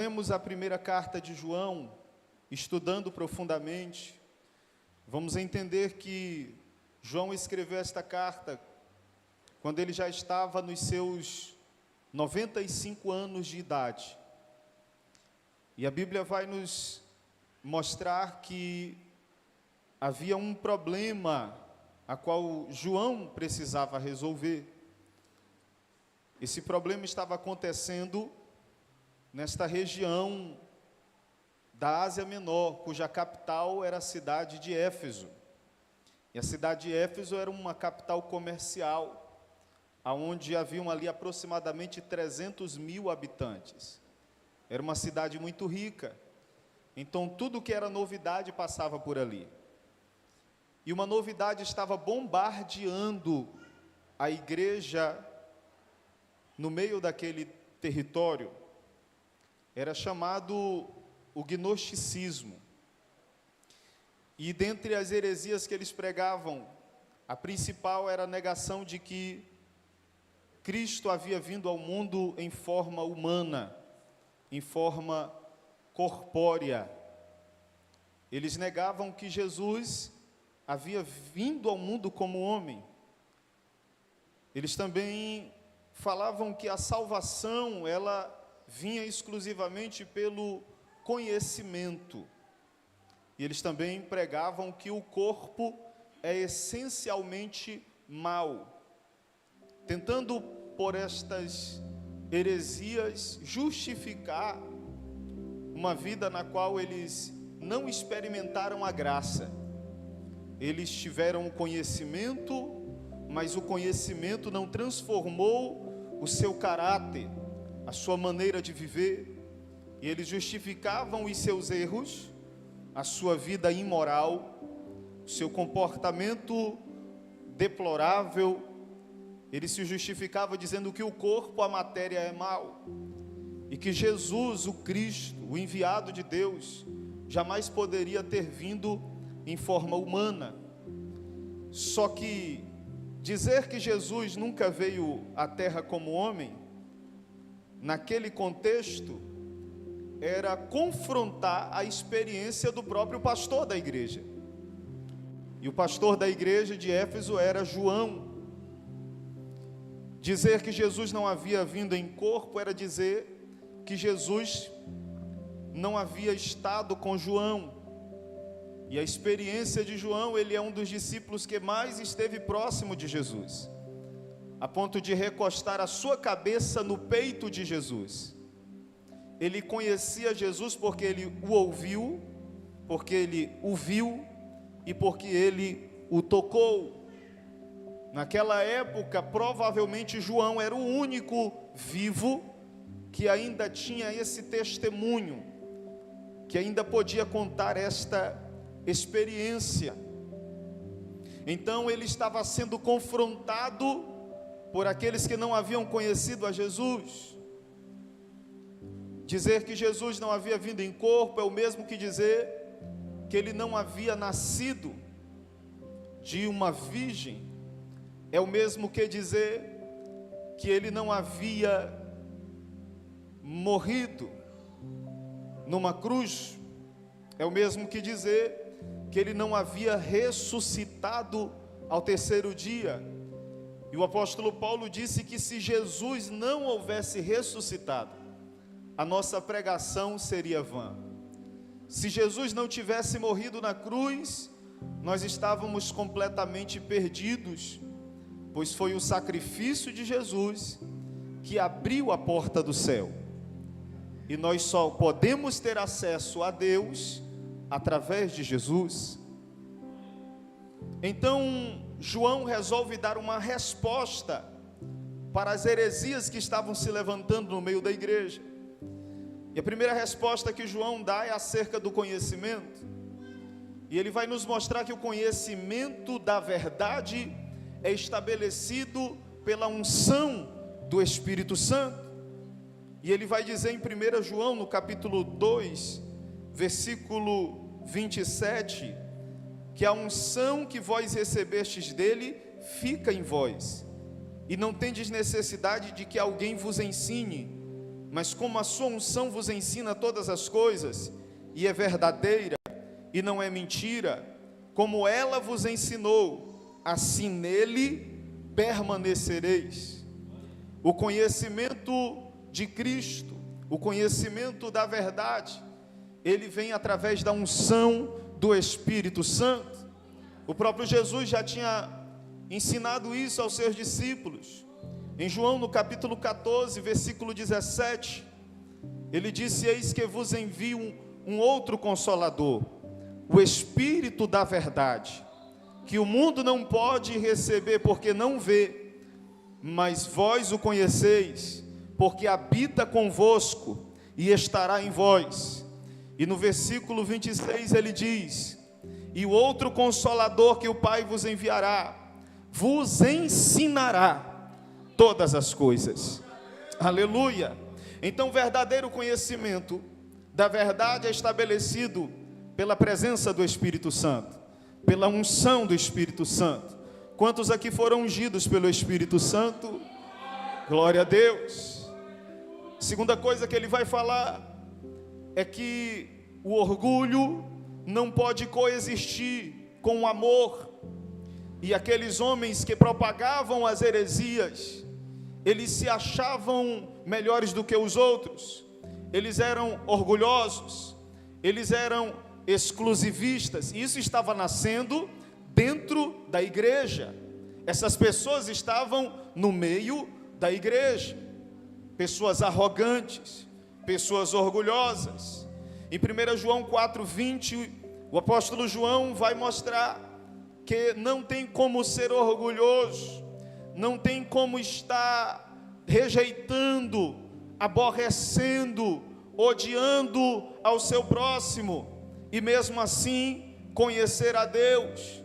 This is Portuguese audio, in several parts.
Lemos a primeira carta de João, estudando profundamente, vamos entender que João escreveu esta carta quando ele já estava nos seus 95 anos de idade. E a Bíblia vai nos mostrar que havia um problema a qual João precisava resolver. Esse problema estava acontecendo nesta região da Ásia Menor, cuja capital era a cidade de Éfeso. E a cidade de Éfeso era uma capital comercial, onde haviam ali aproximadamente 300 mil habitantes. Era uma cidade muito rica, então tudo que era novidade passava por ali. E uma novidade estava bombardeando a igreja no meio daquele território. Era chamado o gnosticismo. E dentre as heresias que eles pregavam, a principal era a negação de que Cristo havia vindo ao mundo em forma humana, em forma corpórea. Eles negavam que Jesus havia vindo ao mundo como homem. Eles também falavam que a salvação, ela vinha exclusivamente pelo conhecimento. E eles também pregavam que o corpo é essencialmente mau, tentando por estas heresias justificar uma vida na qual eles não experimentaram a graça. Eles tiveram o conhecimento, mas o conhecimento não transformou o seu caráter, a sua maneira de viver, e eles justificavam os seus erros, a sua vida imoral, o seu comportamento deplorável. Eles se justificavam dizendo que o corpo, a matéria é mal, e que Jesus, o Cristo, o enviado de Deus, jamais poderia ter vindo em forma humana. Só que dizer que Jesus nunca veio à terra como homem, naquele contexto, era confrontar a experiência do próprio pastor da igreja. E o pastor da igreja de Éfeso era João. Dizer que Jesus não havia vindo em corpo era dizer que Jesus não havia estado com João. E a experiência de João, ele é um dos discípulos que mais esteve próximo de Jesus, a ponto de recostar a sua cabeça no peito de Jesus. Ele conhecia Jesus porque ele o ouviu, porque ele o viu e porque ele o tocou. Naquela época, provavelmente João era o único vivo que ainda tinha esse testemunho, que ainda podia contar esta experiência. Então ele estava sendo confrontado por aqueles que não haviam conhecido a Jesus. Dizer que Jesus não havia vindo em corpo é o mesmo que dizer que ele não havia nascido de uma virgem. É o mesmo que dizer que ele não havia morrido numa cruz. É o mesmo que dizer que ele não havia ressuscitado ao terceiro dia. E o apóstolo Paulo disse que se Jesus não houvesse ressuscitado, a nossa pregação seria vã. Se Jesus não tivesse morrido na cruz, nós estávamos completamente perdidos, pois foi o sacrifício de Jesus que abriu a porta do céu. E nós só podemos ter acesso a Deus através de Jesus. Então, João resolve dar uma resposta para as heresias que estavam se levantando no meio da igreja. E a primeira resposta que João dá é acerca do conhecimento. E ele vai nos mostrar que o conhecimento da verdade é estabelecido pela unção do Espírito Santo. E ele vai dizer em 1 João, no capítulo 2, versículo 27, que a unção que vós recebestes dele fica em vós, e não tendes necessidade de que alguém vos ensine, mas como a sua unção vos ensina todas as coisas, e é verdadeira, e não é mentira, como ela vos ensinou, assim nele permanecereis. O conhecimento de Cristo, o conhecimento da verdade, ele vem através da unção do Espírito Santo. O próprio Jesus já tinha ensinado isso aos seus discípulos. Em João, no capítulo 14, versículo 17, ele disse: eis que vos envio um outro Consolador, o Espírito da verdade, que o mundo não pode receber porque não vê, mas vós o conheceis, porque habita convosco e estará em vós. E no versículo 26 ele diz: e o outro Consolador que o Pai vos enviará, vos ensinará todas as coisas. Aleluia. Então, o verdadeiro conhecimento da verdade é estabelecido pela presença do Espírito Santo, pela unção do Espírito Santo. Quantos aqui foram ungidos pelo Espírito Santo? Glória a Deus. Segunda coisa que ele vai falar é que o orgulho não pode coexistir com o amor. E aqueles homens que propagavam as heresias, eles se achavam melhores do que os outros, eles eram orgulhosos, eles eram exclusivistas, e isso estava nascendo dentro da igreja. Essas pessoas estavam no meio da igreja, pessoas arrogantes, pessoas orgulhosas. Em 1 João 4:20, o apóstolo João vai mostrar que não tem como ser orgulhoso, não tem como estar rejeitando, aborrecendo, odiando ao seu próximo, e mesmo assim conhecer a Deus.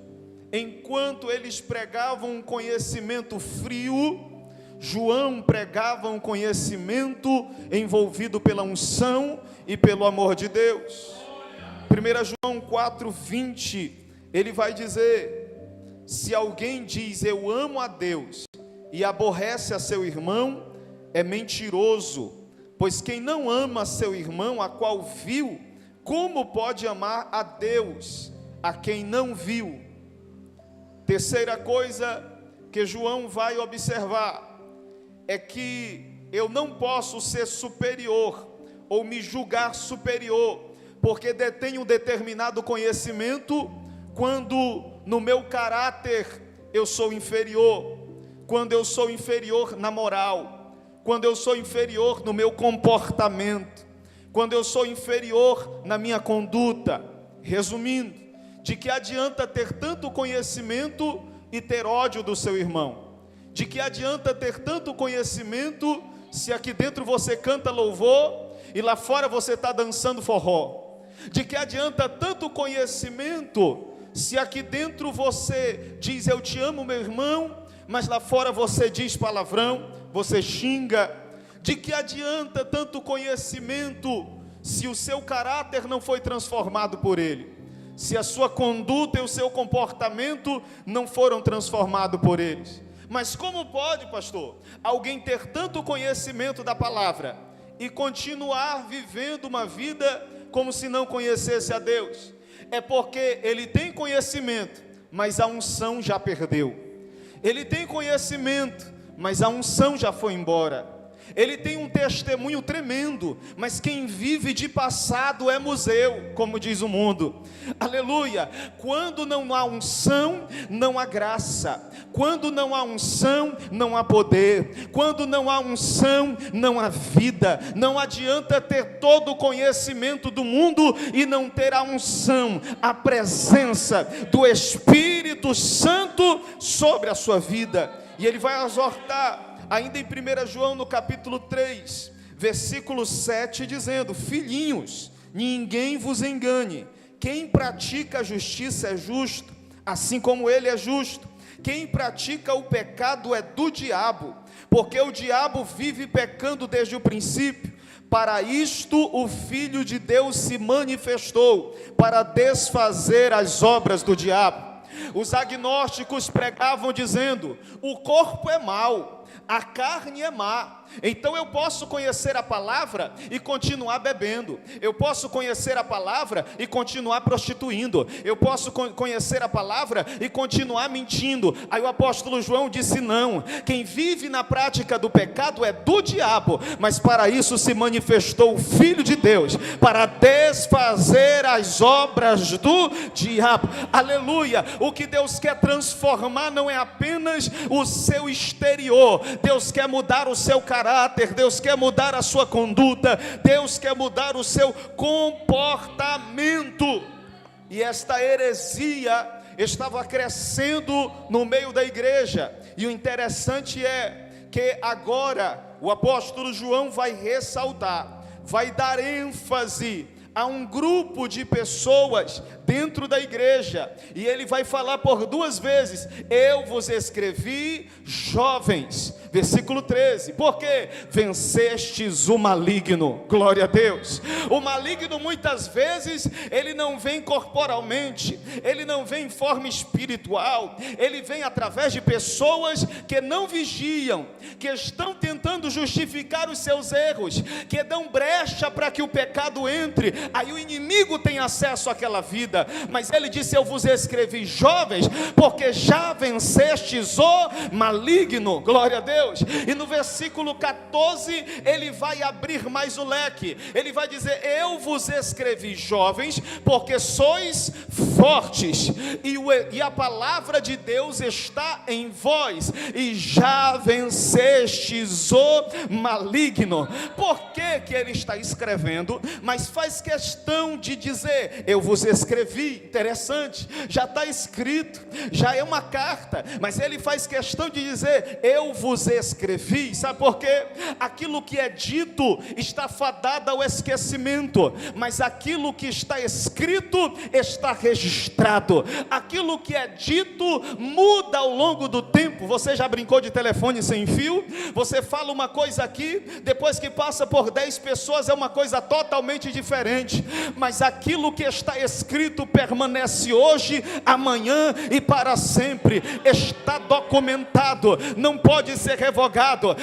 Enquanto eles pregavam um conhecimento frio, João pregava um conhecimento envolvido pela unção e pelo amor de Deus. 1 João 4:20, ele vai dizer: se alguém diz eu amo a Deus e aborrece a seu irmão, é mentiroso, pois quem não ama seu irmão, a qual viu, como pode amar a Deus, a quem não viu? Terceira coisa que João vai observar é que eu não posso ser superior ou me julgar superior porque detenho um determinado conhecimento, quando no meu caráter eu sou inferior, quando eu sou inferior na moral, quando eu sou inferior no meu comportamento, quando eu sou inferior na minha conduta. Resumindo, de que adianta ter tanto conhecimento e ter ódio do seu irmão? De que adianta ter tanto conhecimento se aqui dentro você canta louvor e lá fora você está dançando forró? De que adianta tanto conhecimento se aqui dentro você diz eu te amo, meu irmão, mas lá fora você diz palavrão, você xinga? De que adianta tanto conhecimento se o seu caráter não foi transformado por ele, se a sua conduta e o seu comportamento não foram transformados por eles? Mas como pode, pastor, alguém ter tanto conhecimento da palavra e continuar vivendo uma vida como se não conhecesse a Deus? É porque ele tem conhecimento, mas a unção já perdeu. Ele tem conhecimento, mas a unção já foi embora. Ele tem um testemunho tremendo, mas quem vive de passado é museu, como diz o mundo. Aleluia. Quando não há unção, não há graça. Quando não há unção, não há poder. Quando não há unção, não há vida. Não adianta ter todo o conhecimento do mundo e não ter a unção, a presença do Espírito Santo sobre a sua vida. E ele vai exortar ainda em 1 João, no capítulo 3, versículo 7, dizendo: filhinhos, ninguém vos engane, quem pratica a justiça é justo, assim como ele é justo. Quem pratica o pecado é do diabo, porque o diabo vive pecando desde o princípio. Para isto o Filho de Deus se manifestou, para desfazer as obras do diabo. Os agnósticos pregavam dizendo: o corpo é mau, a carne é má, Então eu posso conhecer a palavra e continuar bebendo. Eu posso conhecer a palavra e continuar prostituindo. Eu posso conhecer a palavra e continuar mentindo. Aí o apóstolo João disse: não, quem vive na prática do pecado é do diabo, mas para isso se manifestou o Filho de Deus, para desfazer as obras do diabo. Aleluia! O que Deus quer transformar não é apenas o seu exterior. Deus quer mudar o seu caráter, Deus quer mudar a sua conduta, Deus quer mudar o seu comportamento. E esta heresia estava crescendo no meio da igreja. E o interessante é que agora o apóstolo João vai ressaltar, vai dar ênfase a um grupo de pessoas dentro da igreja, e ele vai falar por 2 vezes: eu vos escrevi jovens, versículo 13, porque vencestes o maligno. Glória a Deus. O maligno muitas vezes, ele não vem corporalmente, ele não vem em forma espiritual, ele vem através de pessoas que não vigiam, que estão tentando justificar os seus erros, que dão brecha para que o pecado entre, aí o inimigo tem acesso àquela vida. Mas ele disse: eu vos escrevi jovens, porque já vencestes o maligno. Glória a Deus. E no versículo 14 ele vai abrir mais o leque. Ele vai dizer: eu vos escrevi jovens, porque sois fortes, e a palavra de Deus está em vós, e já vencestes o maligno. Por que ele está escrevendo? Mas faz questão de dizer: eu vos escrevi. Interessante, já está escrito, já é uma carta, mas ele faz questão de dizer: eu vos escrevi. Sabe por quê? Aquilo que é dito está fadado ao esquecimento, mas aquilo que está escrito está registrado. Aquilo que é dito muda ao longo do tempo. Você já brincou de telefone sem fio? Você fala uma coisa aqui, depois que passa por 10 pessoas é uma coisa totalmente diferente, mas aquilo que está escrito permanece hoje, amanhã e para sempre. Está documentado, não pode ser revogado.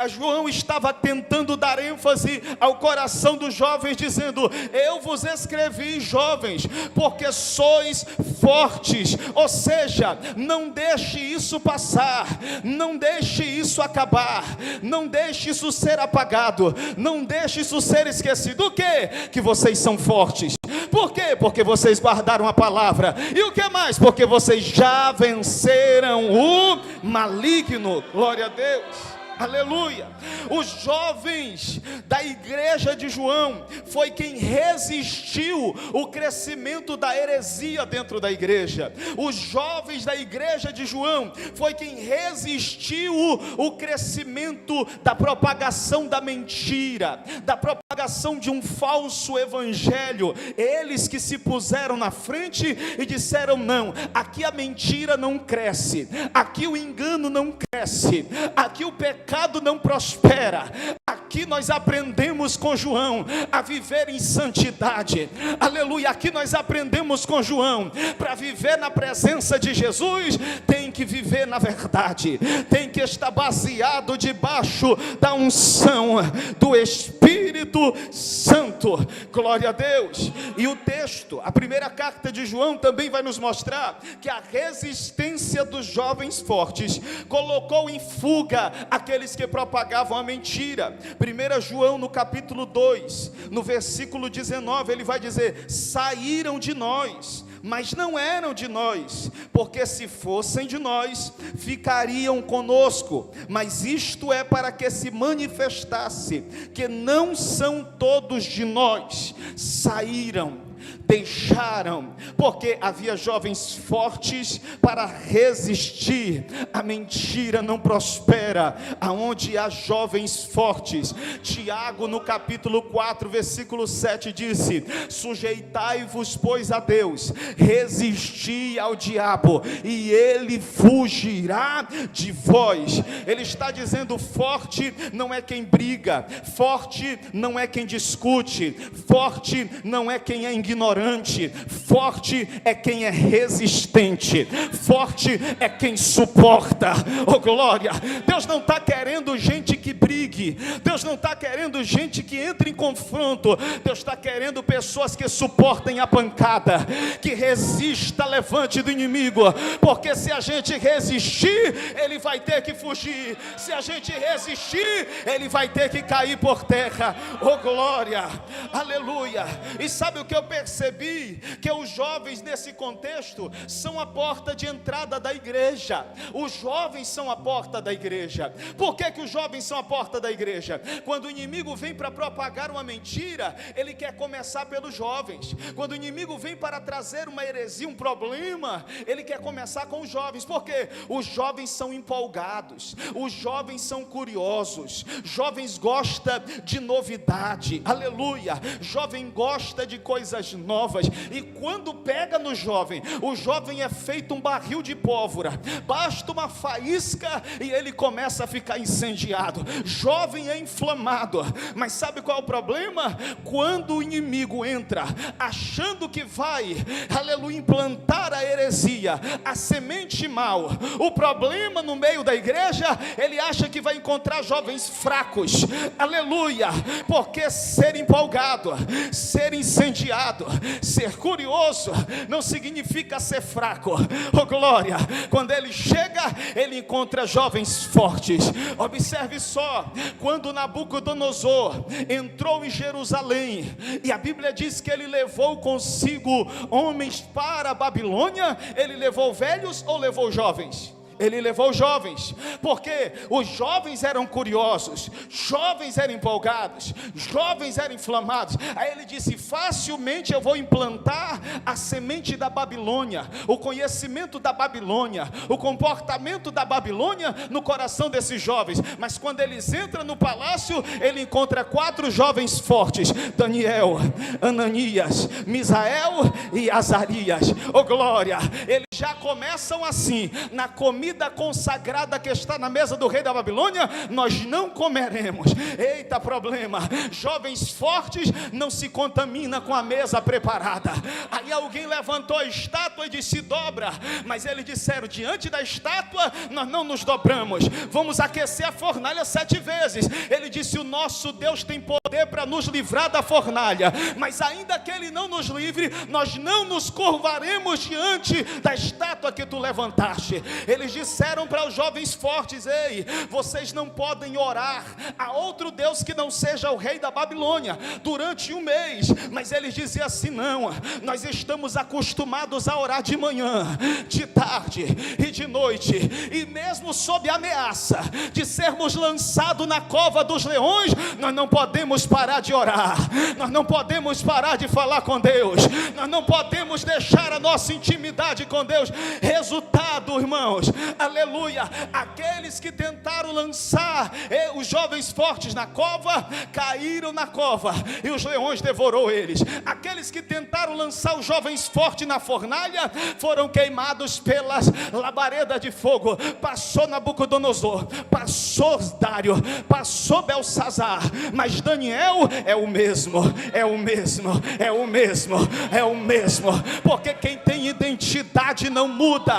João estava tentando dar ênfase ao coração dos jovens, dizendo: eu vos escrevi jovens, porque sois fortes. Ou seja, não deixe isso passar, não deixe isso acabar, não deixe isso ser apagado, não deixe isso ser esquecido. O quê? Que vocês são fortes. Por quê? Porque vocês guardaram a palavra. E o que mais? Porque vocês já venceram o maligno. Glória a Deus. Aleluia. Os jovens da igreja de João foi quem resistiu o crescimento da heresia dentro da igreja. Os jovens da igreja de João foi quem resistiu o crescimento da propagação da mentira, da propagação de um falso evangelho. Eles que se puseram na frente e disseram: não, aqui a mentira não cresce, aqui o engano não cresce, aqui o pecado não prospera. Aqui nós aprendemos com João a viver em santidade. Aleluia. Aqui nós aprendemos com João, para viver na presença de Jesus tem que viver na verdade, tem que estar baseado debaixo da unção do Espírito Santo. Glória a Deus. E o texto, a primeira carta de João, também vai nos mostrar que a resistência dos jovens fortes colocou em fuga aqueles que propagavam a mentira. 1 João no capítulo 2, no versículo 19, ele vai dizer: saíram de nós, mas não eram de nós, porque se fossem de nós, ficariam conosco. Mas isto é para que se manifestasse que não são todos de nós. Saíram, deixaram, porque havia jovens fortes para resistir. A mentira não prospera aonde há jovens fortes. Tiago no capítulo 4 versículo 7 disse: sujeitai-vos pois a Deus, resisti ao diabo e ele fugirá de vós. Ele está dizendo: forte não é quem briga, forte não é quem discute, forte não é quem é ignorante, ignorante, forte é quem é resistente, forte é quem suporta. Oh glória, Deus não está querendo gente que brigue, Deus não está querendo gente que entre em confronto, Deus está querendo pessoas que suportem a pancada, que resista levante do inimigo, porque se a gente resistir, ele vai ter que fugir, se a gente resistir, ele vai ter que cair por terra. Oh glória, aleluia. E sabe o que eu percebi? Que os jovens nesse contexto são a porta de entrada da igreja. Os jovens são a porta da igreja. Por que os jovens são a porta da igreja? Quando o inimigo vem para propagar uma mentira, ele quer começar pelos jovens. Quando o inimigo vem para trazer uma heresia, um problema, ele quer começar com os jovens. Por quê? Os jovens são empolgados, os jovens são curiosos, jovens gostam de novidade, aleluia, jovem gosta de coisas novas, e quando pega no jovem, o jovem é feito um barril de pólvora, basta uma faísca e ele começa a ficar incendiado. Jovem é inflamado, mas sabe qual é o problema? Quando o inimigo entra achando que vai, aleluia, implantar a heresia, a semente mal, o problema no meio da igreja, ele acha que vai encontrar jovens fracos, aleluia, porque ser empolgado, ser incendiado, ser curioso, não significa ser fraco. Oh glória, quando ele chega, ele encontra jovens fortes. Observe só, quando Nabucodonosor entrou em Jerusalém, e a Bíblia diz que ele levou consigo homens para a Babilônia, ele levou velhos ou levou jovens? Ele levou jovens, porque os jovens eram curiosos, jovens eram empolgados, jovens eram inflamados. Aí ele disse: facilmente eu vou implantar a semente da Babilônia, o conhecimento da Babilônia, o comportamento da Babilônia no coração desses jovens. Mas quando eles entram no palácio, ele encontra 4 jovens fortes: Daniel, Ananias, Misael e Azarias. Oh glória, eles já começam assim: na comida consagrada que está na mesa do rei da Babilônia, nós não comeremos. Eita problema, jovens fortes não se contamina com a mesa preparada. Aí alguém levantou a estátua e disse: dobra, mas eles disseram: diante da estátua nós não nos dobramos, vamos aquecer a fornalha 7 vezes. Ele disse: o nosso Deus tem poder para nos livrar da fornalha, mas ainda que ele não nos livre, nós não nos curvaremos diante da estátua que tu levantaste. Eles disseram para os jovens fortes: ei, vocês não podem orar a outro Deus que não seja o rei da Babilônia durante 1 mês. Mas eles diziam assim: não, nós estamos acostumados a orar de manhã, de tarde e de noite, e mesmo sob a ameaça de sermos lançados na cova dos leões, nós não podemos parar de orar, nós não podemos parar de falar com Deus, nós não podemos deixar a nossa intimidade com Deus. Resultado, irmãos, aleluia, aqueles que tentaram lançar os jovens fortes na cova, caíram na cova e os leões devorou eles. Aqueles que tentaram lançar os jovens fortes na fornalha, foram queimados pelas labaredas de fogo. Passou Nabucodonosor, passou Dário, passou Belsazar, mas Daniel é o mesmo, é o mesmo, é o mesmo, é o mesmo, porque quem tem identidade não muda.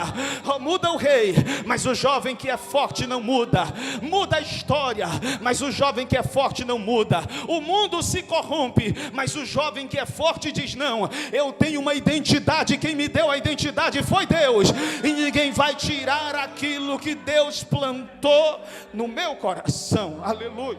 Muda o rei, mas o jovem que é forte não muda. Muda a história, mas o jovem que é forte não muda. O mundo se corrompe, mas o jovem que é forte diz: não, eu tenho uma identidade, quem me deu a identidade foi Deus, e ninguém vai tirar aquilo que Deus plantou no meu coração. Aleluia.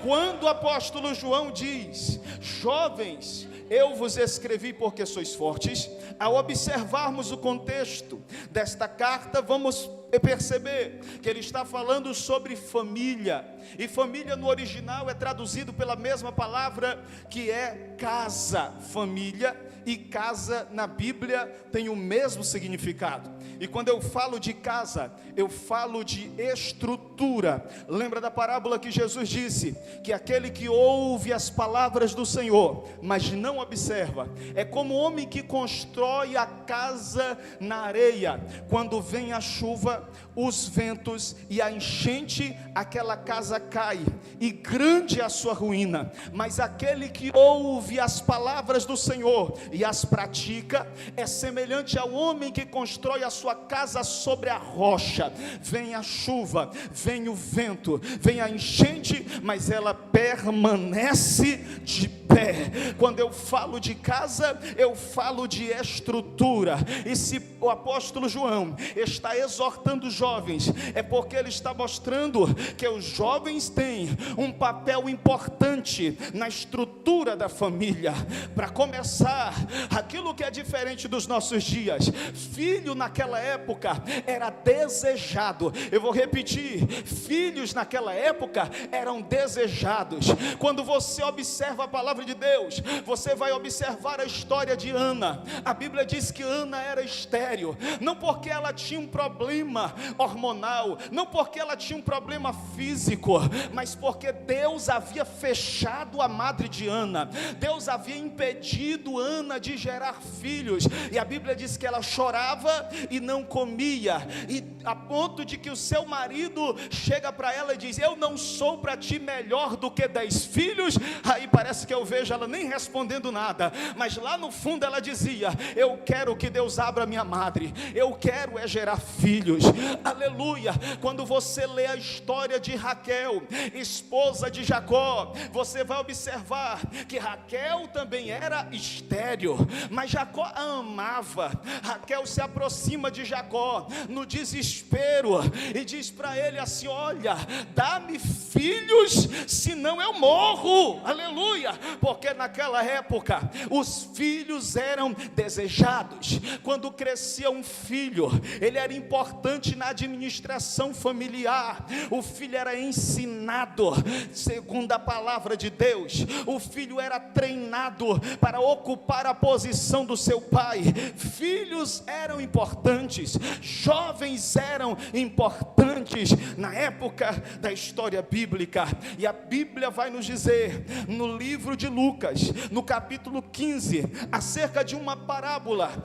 Quando o apóstolo João diz: jovens, eu vos escrevi porque sois fortes, ao observarmos o contexto desta carta, vamos perceber que ele está falando sobre família, e família no original é traduzido pela mesma palavra que é casa. Família e casa na Bíblia tem o mesmo significado, e quando eu falo de casa, eu falo de estrutura. estrutura. Lembra da parábola que Jesus disse que aquele que ouve as palavras do Senhor, mas não observa, é como o homem que constrói a casa na areia. Quando vem a chuva, os ventos e a enchente, aquela casa cai, e grande é a sua ruína. Mas aquele que ouve as palavras do Senhor e as pratica, é semelhante ao homem que constrói a sua casa sobre a rocha. Vem a chuva, vem o vento, vem a enchente, mas ela permanece de pé. Quando eu falo de casa, eu falo de estrutura. E se o apóstolo João está exortando os jovens, é porque ele está mostrando que os jovens têm um papel importante na estrutura da família. Para começar, aquilo que é diferente dos nossos dias, filho naquela época era desejado. Eu vou repetir, filhos naquela época eram desejados. Quando você observa a palavra de Deus, você vai observar a história de Ana. A Bíblia diz que Ana era estéril, não porque ela tinha um problema hormonal, não porque ela tinha um problema físico, mas porque Deus havia fechado a madre de Ana. Deus havia impedido Ana de gerar filhos, e a Bíblia diz que ela chorava e não comia, e a ponto de que o seu marido chega para ela e diz: eu não sou para ti melhor do que 10 filhos. Aí parece que eu vejo ela nem respondendo nada, mas lá no fundo ela dizia: eu quero que Deus abra minha madre, eu quero é gerar filhos. Aleluia. Quando você lê a história de Raquel, esposa de Jacó, você vai observar que Raquel também era estéril, mas Jacó a amava. Raquel se aproxima de Jacó no desespero e diz para ele assim: olha, dá-me filhos, senão eu morro. Aleluia. Porque naquela época os filhos eram desejados. Quando crescia um filho, ele era importante na administração familiar. O filho era ensinado segundo a palavra de Deus. O filho era treinado para ocupar a posição do seu pai. Filhos eram importantes, jovens eram importantes na época da história bíblica. E a Bíblia vai nos dizer no livro de Lucas, no capítulo 15, acerca de uma parábola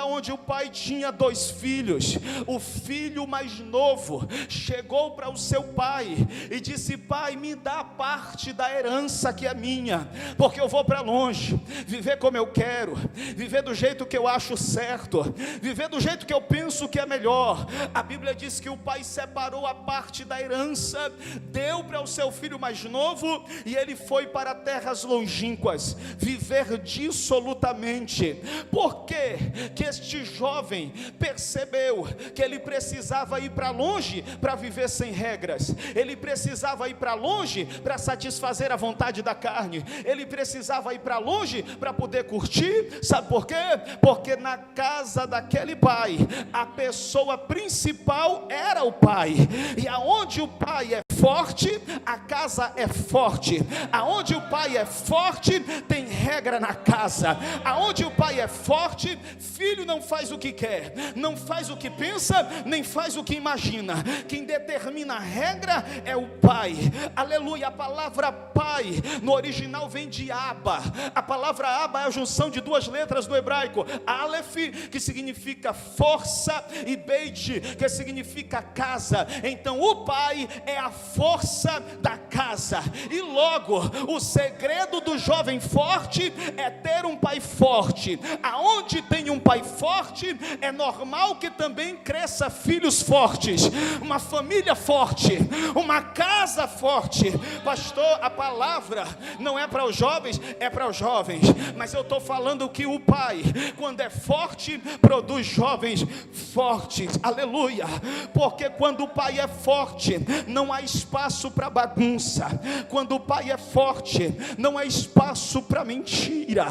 onde o pai tinha 2 filhos. O filho mais novo chegou para o seu pai e disse: pai, me dá a parte da herança que é minha, porque eu vou para longe, viver como eu quero, viver do jeito que eu acho certo, viver do jeito que eu penso que é melhor. A Bíblia diz que o pai separou a parte da herança, deu para o seu filho mais novo, e ele foi para terras longínquas, viver dissolutamente. Por quê? Que este jovem percebeu que ele precisava ir para longe para viver sem regras, ele precisava ir para longe para satisfazer a vontade da carne, ele precisava ir para longe para poder curtir. Sabe por quê? Porque na casa daquele pai, a pessoa principal era o pai, e aonde o pai é forte, a casa é forte. Aonde o pai é forte, tem regra na casa. Aonde o pai é forte, filho não faz o que quer, não faz o que pensa, nem faz o que imagina. Quem determina a regra é o pai. Aleluia. A palavra pai no original vem de Abba. A palavra Abba é a junção de 2 letras do hebraico: Aleph, que significa força, e Beit, que significa casa. Então o pai é a força da casa. E logo, o segredo do jovem forte é ter um pai forte. Aonde tem um pai forte, é normal que também cresça filhos fortes, uma família forte, uma casa forte. Pastor, a palavra não é para os jovens, é para os jovens, mas eu estou falando que o pai, quando é forte, produz jovens fortes. Aleluia. Porque quando o pai é forte, não há espaço espaço para bagunça. Quando o pai é forte, não há espaço para mentira.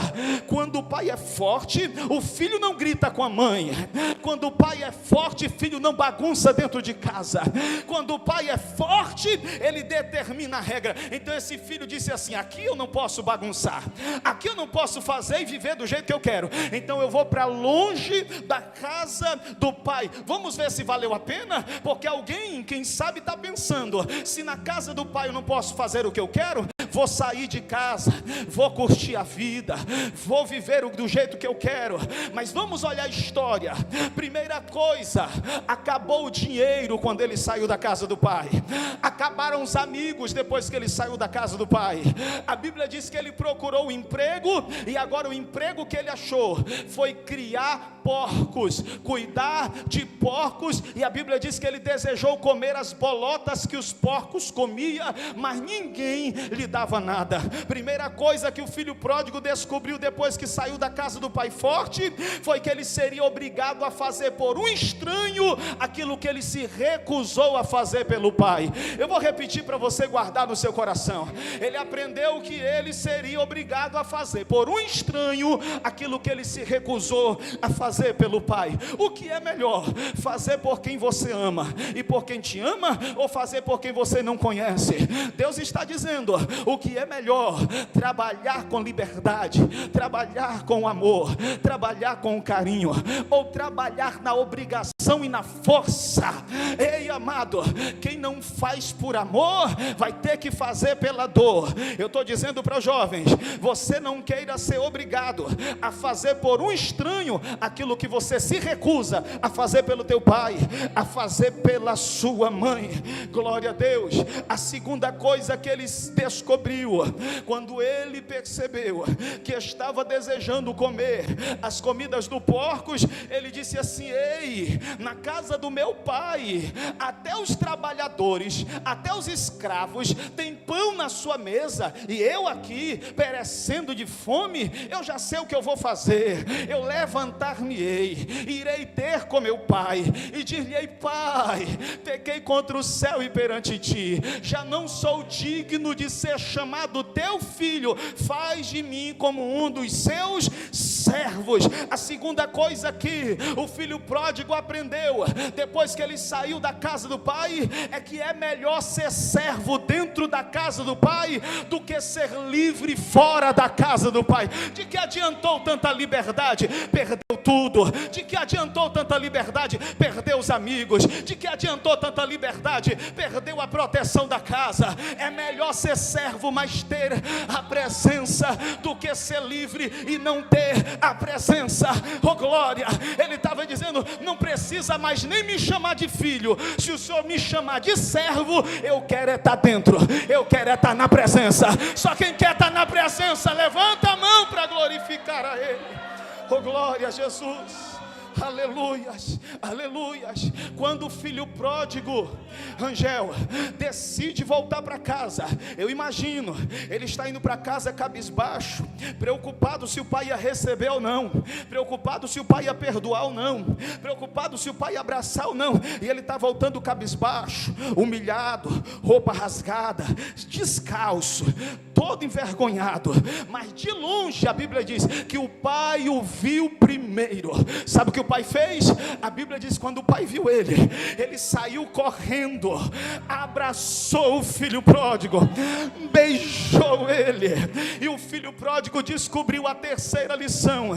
Quando o pai é forte, o filho não grita com a mãe. Quando o pai é forte, filho não bagunça dentro de casa. Quando o pai é forte, ele determina a regra. Então esse filho disse assim: aqui eu não posso bagunçar, aqui eu não posso fazer e viver do jeito que eu quero, então eu vou para longe da casa do pai. Vamos ver se valeu a pena, porque alguém, quem sabe, está pensando: se na casa do pai eu não posso fazer o que eu quero, vou sair de casa, vou curtir a vida, vou viver do jeito que eu quero. Mas vamos olhar a história. Primeira coisa, acabou o dinheiro quando ele saiu da casa do pai, acabaram os amigos depois que ele saiu da casa do pai. A Bíblia diz que ele procurou um emprego, e agora o emprego que ele achou foi criar porcos, cuidar de porcos, e a Bíblia diz que ele desejou comer as bolotas que os porcos comiam, mas ninguém lhe dava nada. Primeira coisa que o filho pródigo descobriu depois que saiu da casa do pai forte, foi que ele seria obrigado a fazer por um estranho aquilo que ele se recusou a fazer pelo pai. Eu vou repetir para você guardar no seu coração. Ele aprendeu que ele seria obrigado a fazer por um estranho aquilo que ele se recusou a fazer pelo pai. O que é melhor? Fazer por quem você ama e por quem te ama, ou fazer por quem você não conhece? Deus está dizendo: o que é melhor? Trabalhar com liberdade, trabalhar com amor, trabalhar com carinho, ou trabalhar na obrigação e na força? Ei, amado, quem não faz por amor vai ter que fazer pela dor. Eu estou dizendo para os jovens: você não queira ser obrigado a fazer por um estranho aquilo que você se recusa a fazer pelo teu pai, a fazer pela sua mãe. Glória a Deus. A segunda coisa que ele descobriu, quando ele percebeu que estava desejando comer as comidas do porcos, ele disse assim: ei, na casa do meu pai, até os trabalhadores, até os escravos têm pão na sua mesa, e eu aqui perecendo de fome. Eu já sei o que eu vou fazer. Eu levantar-me-ei, irei ter com meu pai e dir-lhe-ei: pai, pequei contra o céu e perante ti, já não sou digno de ser chamado teu filho, faz de mim como um dos seus servos. A segunda coisa que o filho pródigo aprendeu depois que ele saiu da casa do pai é que é melhor ser servo dentro da casa do pai do que ser livre fora da casa do pai. De que adiantou tanta liberdade? Perdeu tudo. De que adiantou tanta liberdade? Perdeu os amigos. De que adiantou tanta liberdade? Perdeu a proteção da casa. É melhor ser servo, mas ter a presença, do que ser livre e não ter a presença. Oh glória! Ele estava dizendo: não precisa mais nem me chamar de filho. Se o Senhor me chamar de servo, eu quero é estar dentro, eu quero é estar na presença. Só quem quer estar na presença, levanta a mão para glorificar a Ele. Oh glória a Jesus. Aleluias, aleluias. Quando o filho pródigo, Angel, decide voltar para casa, eu imagino, ele está indo para casa cabisbaixo, preocupado se o pai ia receber ou não, preocupado se o pai ia perdoar ou não, preocupado se o pai ia abraçar ou não. E ele está voltando cabisbaixo, humilhado, roupa rasgada, descalço, todo envergonhado. Mas de longe a Bíblia diz que o pai o viu primeiro. Sabe o que o pai fez? A Bíblia diz: quando o pai viu ele, ele saiu correndo, abraçou o filho pródigo, beijou ele. E o filho pródigo descobriu a terceira lição: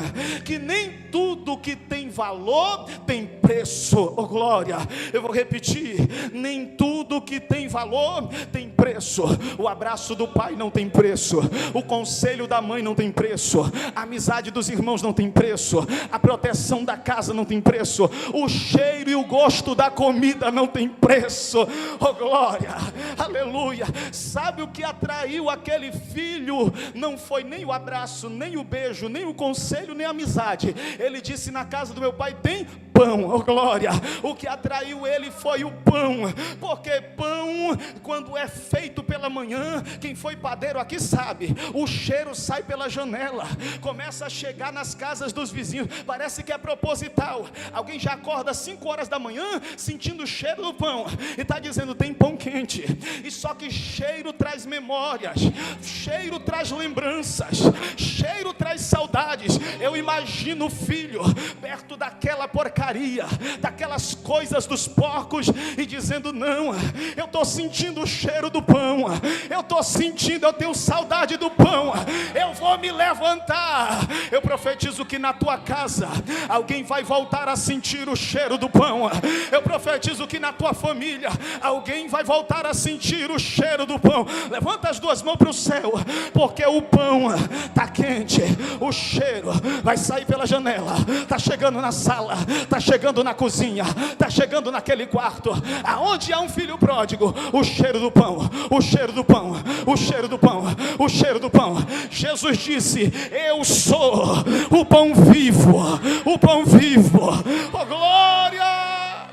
que nem tudo que tem valor tem preço. Oh glória! Eu vou repetir: nem tudo que tem valor tem preço. O abraço do pai não tem preço, o conselho da mãe não tem preço, a amizade dos irmãos não tem preço, a proteção da casa não tem preço, o cheiro e o gosto da comida não tem preço. Oh glória, aleluia. Sabe o que atraiu aquele filho? Não foi nem o abraço, nem o beijo, nem o conselho, nem a amizade. Ele disse: na casa do meu pai tem pão, oh glória. O que atraiu ele foi o pão, porque pão, quando é feito pela manhã, quem foi padeiro aqui sabe, o cheiro sai pela janela, começa a chegar nas casas dos vizinhos, parece que é proposital. Alguém já acorda às 5 horas da manhã, sentindo o cheiro do pão, e está dizendo, tem pão quente. E só que cheiro traz memórias, cheiro traz lembranças, cheiro traz saudades. Eu imagino o filho perto daquela porcaria, daquelas coisas dos porcos, e dizendo, não, eu estou sentindo o cheiro do pão, eu estou sentindo, eu tenho saudade do pão, eu vou me levantar. Eu profetizo que na tua casa alguém vai voltar a sentir o cheiro do pão. Eu profetizo que na tua família alguém vai voltar a sentir o cheiro do pão. Levanta as duas mãos para o céu, porque o pão está quente, o cheiro vai sair pela janela, está chegando na sala, está chegando na cozinha, está chegando naquele quarto, aonde há um filho pródigo, o cheiro do pão, o cheiro do pão, o cheiro do pão, o cheiro do pão. Jesus disse, eu sou o pão vivo, o pão vivo. Oh glória!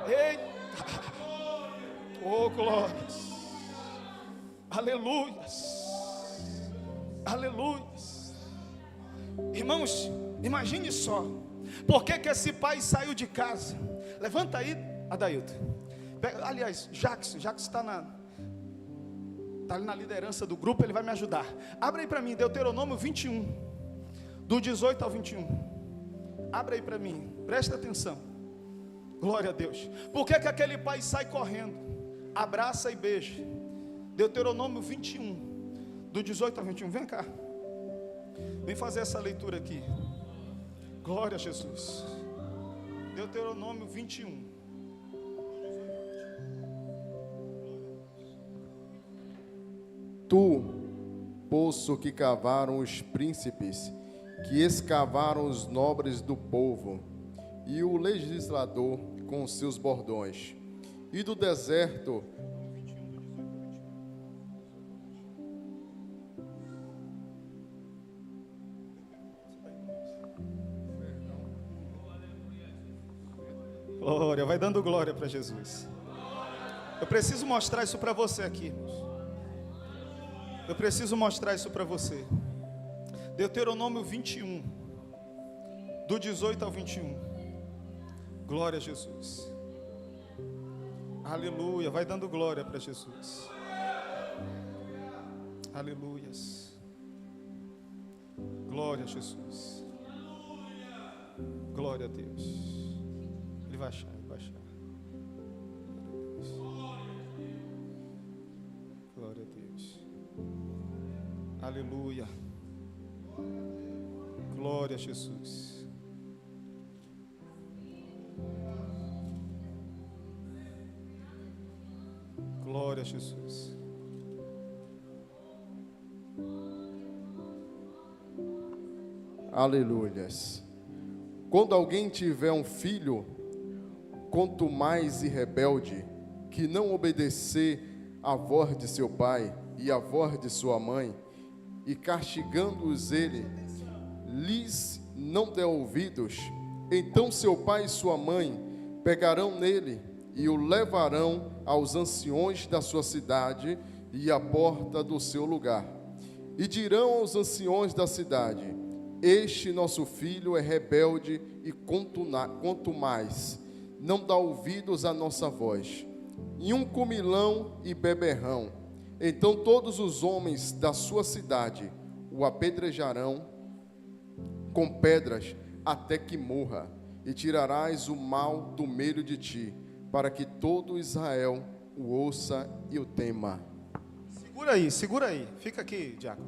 Eita! Oh glórias! Aleluias! Aleluias! Irmãos, imagine só, por que esse pai saiu de casa? Levanta aí, Adailton. Aliás, Jacques está ali na liderança do grupo, ele vai me ajudar. Abre aí para mim, Deuteronômio 21, do 18 ao 21. Abre aí para mim, presta atenção. Glória a Deus. Por que aquele pai sai correndo? Abraça e beija. Deuteronômio 21, do 18 ao 21. Vem cá, vem fazer essa leitura aqui. Glória a Jesus. Deuteronômio 21. Tu, poço que cavaram os príncipes, que escavaram os nobres do povo, e o legislador com seus bordões, e do deserto glória, vai dando glória para Jesus. Eu preciso mostrar isso para você aqui, irmãos. Eu preciso mostrar isso para você. Deuteronômio 21, do 18 ao 21. Glória a Jesus. Aleluia, vai dando glória para Jesus. Aleluias. Glória a Jesus. Glória a Deus. Ele vai achar, ele vai achar. Glória a Deus. Aleluia. Glória a Jesus. Glória a Jesus. Aleluias. Quando alguém tiver um filho, quanto mais e rebelde, que não obedecer à voz de seu pai e à voz de sua mãe, e castigando-os ele, lhes não der ouvidos, então seu pai e sua mãe pegarão nele e o levarão aos anciões da sua cidade e à porta do seu lugar. E dirão aos anciões da cidade: este nosso filho é rebelde e quanto mais não dá ouvidos à nossa voz. E um comilão e beberrão. Então todos os homens da sua cidade o apedrejarão com pedras até que morra, e tirarás o mal do meio de ti, para que todo Israel o ouça e o tema. Segura aí, fica aqui, diácono.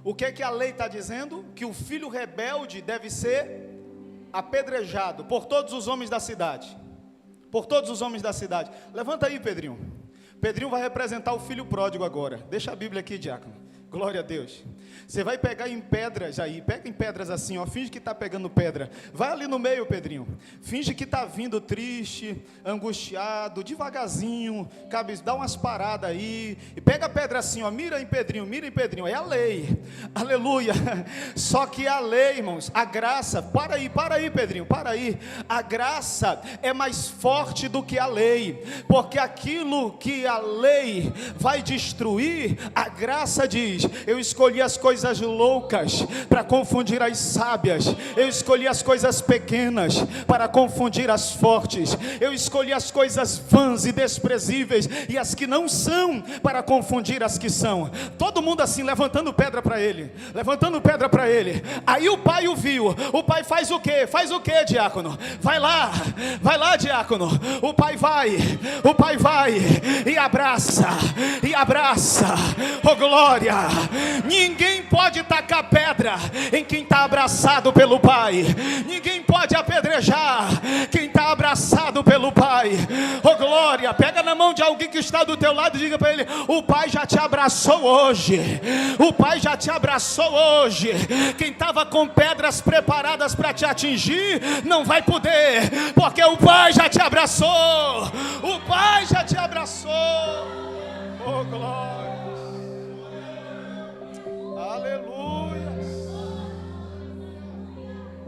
O que é que a lei está dizendo? Que o filho rebelde deve ser apedrejado por todos os homens da cidade. Por todos os homens da cidade. Levanta aí, Pedrinho. Pedrinho vai representar o filho pródigo agora. Deixa a Bíblia aqui, diácono. Glória a Deus. Você vai pegar em pedras aí, pega em pedras assim, ó, finge que está pegando pedra. Vai ali no meio, Pedrinho. Finge que está vindo triste, angustiado, devagarzinho, cabe, dá umas paradas aí. E pega a pedra assim, ó, mira em Pedrinho. É a lei. Aleluia. Só que a lei, irmãos, a graça, para aí, Pedrinho, para aí. A graça é mais forte do que a lei, porque aquilo que a lei vai destruir, a graça diz: eu escolhi as coisas loucas para confundir as sábias, eu escolhi as coisas pequenas para confundir as fortes, eu escolhi as coisas vãs e desprezíveis e as que não são para confundir as que são. Todo mundo assim levantando pedra para ele, aí o pai o viu. O pai faz o quê, diácono? Vai lá, diácono. O pai vai e abraça, oh glória. Ninguém pode tacar pedra em quem está abraçado pelo Pai. Ninguém pode apedrejar quem está abraçado pelo Pai. Oh glória, pega na mão de alguém que está do teu lado e diga para ele: o Pai já te abraçou hoje. O Pai já te abraçou hoje. Quem estava com pedras preparadas para te atingir, não vai poder, porque o Pai já te abraçou. O Pai já te abraçou. Oh glória. Aleluia.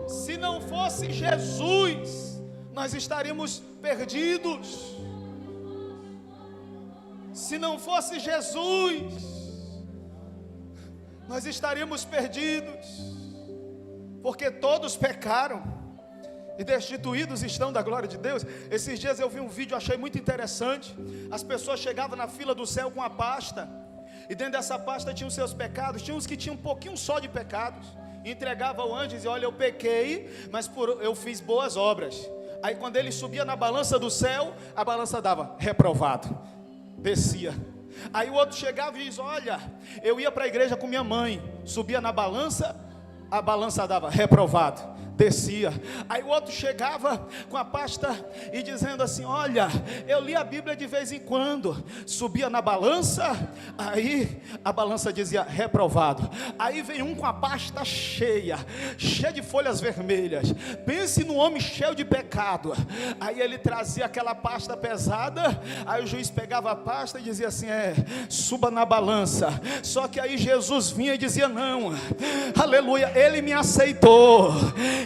Se não fosse Jesus, nós estaríamos perdidos. Se não fosse Jesus, nós estaríamos perdidos, porque todos pecaram e destituídos estão da glória de Deus. Esses dias eu vi um vídeo, achei muito interessante. As pessoas chegavam na fila do céu com a pasta, e dentro dessa pasta tinham seus pecados. Tinha uns que tinham um pouquinho só de pecados, entregava ao anjo e dizia: olha, eu pequei, mas eu fiz boas obras. Aí quando ele subia na balança do céu, a balança dava reprovado, descia. Aí o outro chegava e dizia: olha, eu ia para a igreja com minha mãe, subia na balança, a balança dava reprovado, descia. Aí o outro chegava com a pasta e dizendo assim: olha, eu li a Bíblia de vez em quando, subia na balança, aí a balança dizia reprovado. Aí vem um com a pasta cheia de folhas vermelhas. Pense no homem cheio de pecado. Aí ele trazia aquela pasta pesada, aí o juiz pegava a pasta e dizia assim: suba na balança. Só que aí Jesus vinha e dizia: não, aleluia, ele me aceitou,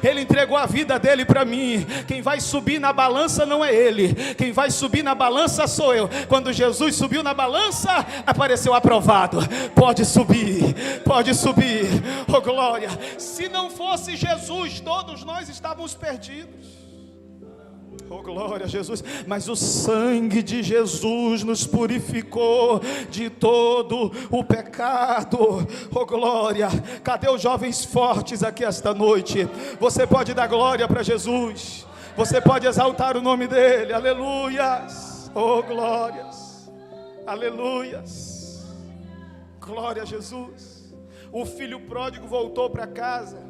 ele entregou a vida dele para mim. Quem vai subir na balança não é ele, quem vai subir na balança sou eu. Quando Jesus subiu na balança, apareceu aprovado. Pode subir, oh glória. Se não fosse Jesus, todos nós estávamos perdidos. Oh glória a Jesus. Mas o sangue de Jesus nos purificou de todo o pecado. Oh glória. Cadê os jovens fortes aqui esta noite? Você pode dar glória para Jesus, você pode exaltar o nome dele. Aleluias. Oh glórias. Aleluias. Glória a Jesus. O filho pródigo voltou para casa,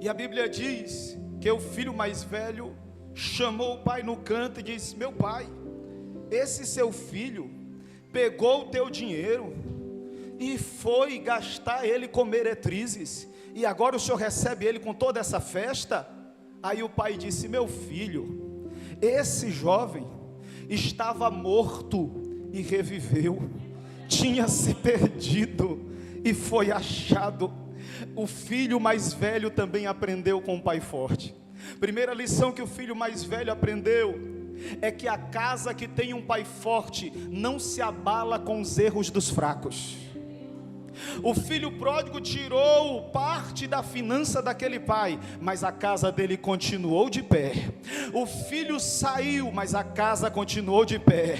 e a Bíblia diz que o filho mais velho chamou o pai no canto e disse: meu pai, esse seu filho pegou o teu dinheiro e foi gastar ele com meretrizes, e agora o senhor recebe ele com toda essa festa? Aí o pai disse: meu filho, esse jovem estava morto e reviveu, tinha se perdido e foi achado. O filho mais velho também aprendeu com o pai forte. Primeira lição que o filho mais velho aprendeu é que a casa que tem um pai forte não se abala com os erros dos fracos. O filho pródigo tirou parte da finança daquele pai, mas a casa dele continuou de pé. O filho saiu, mas a casa continuou de pé.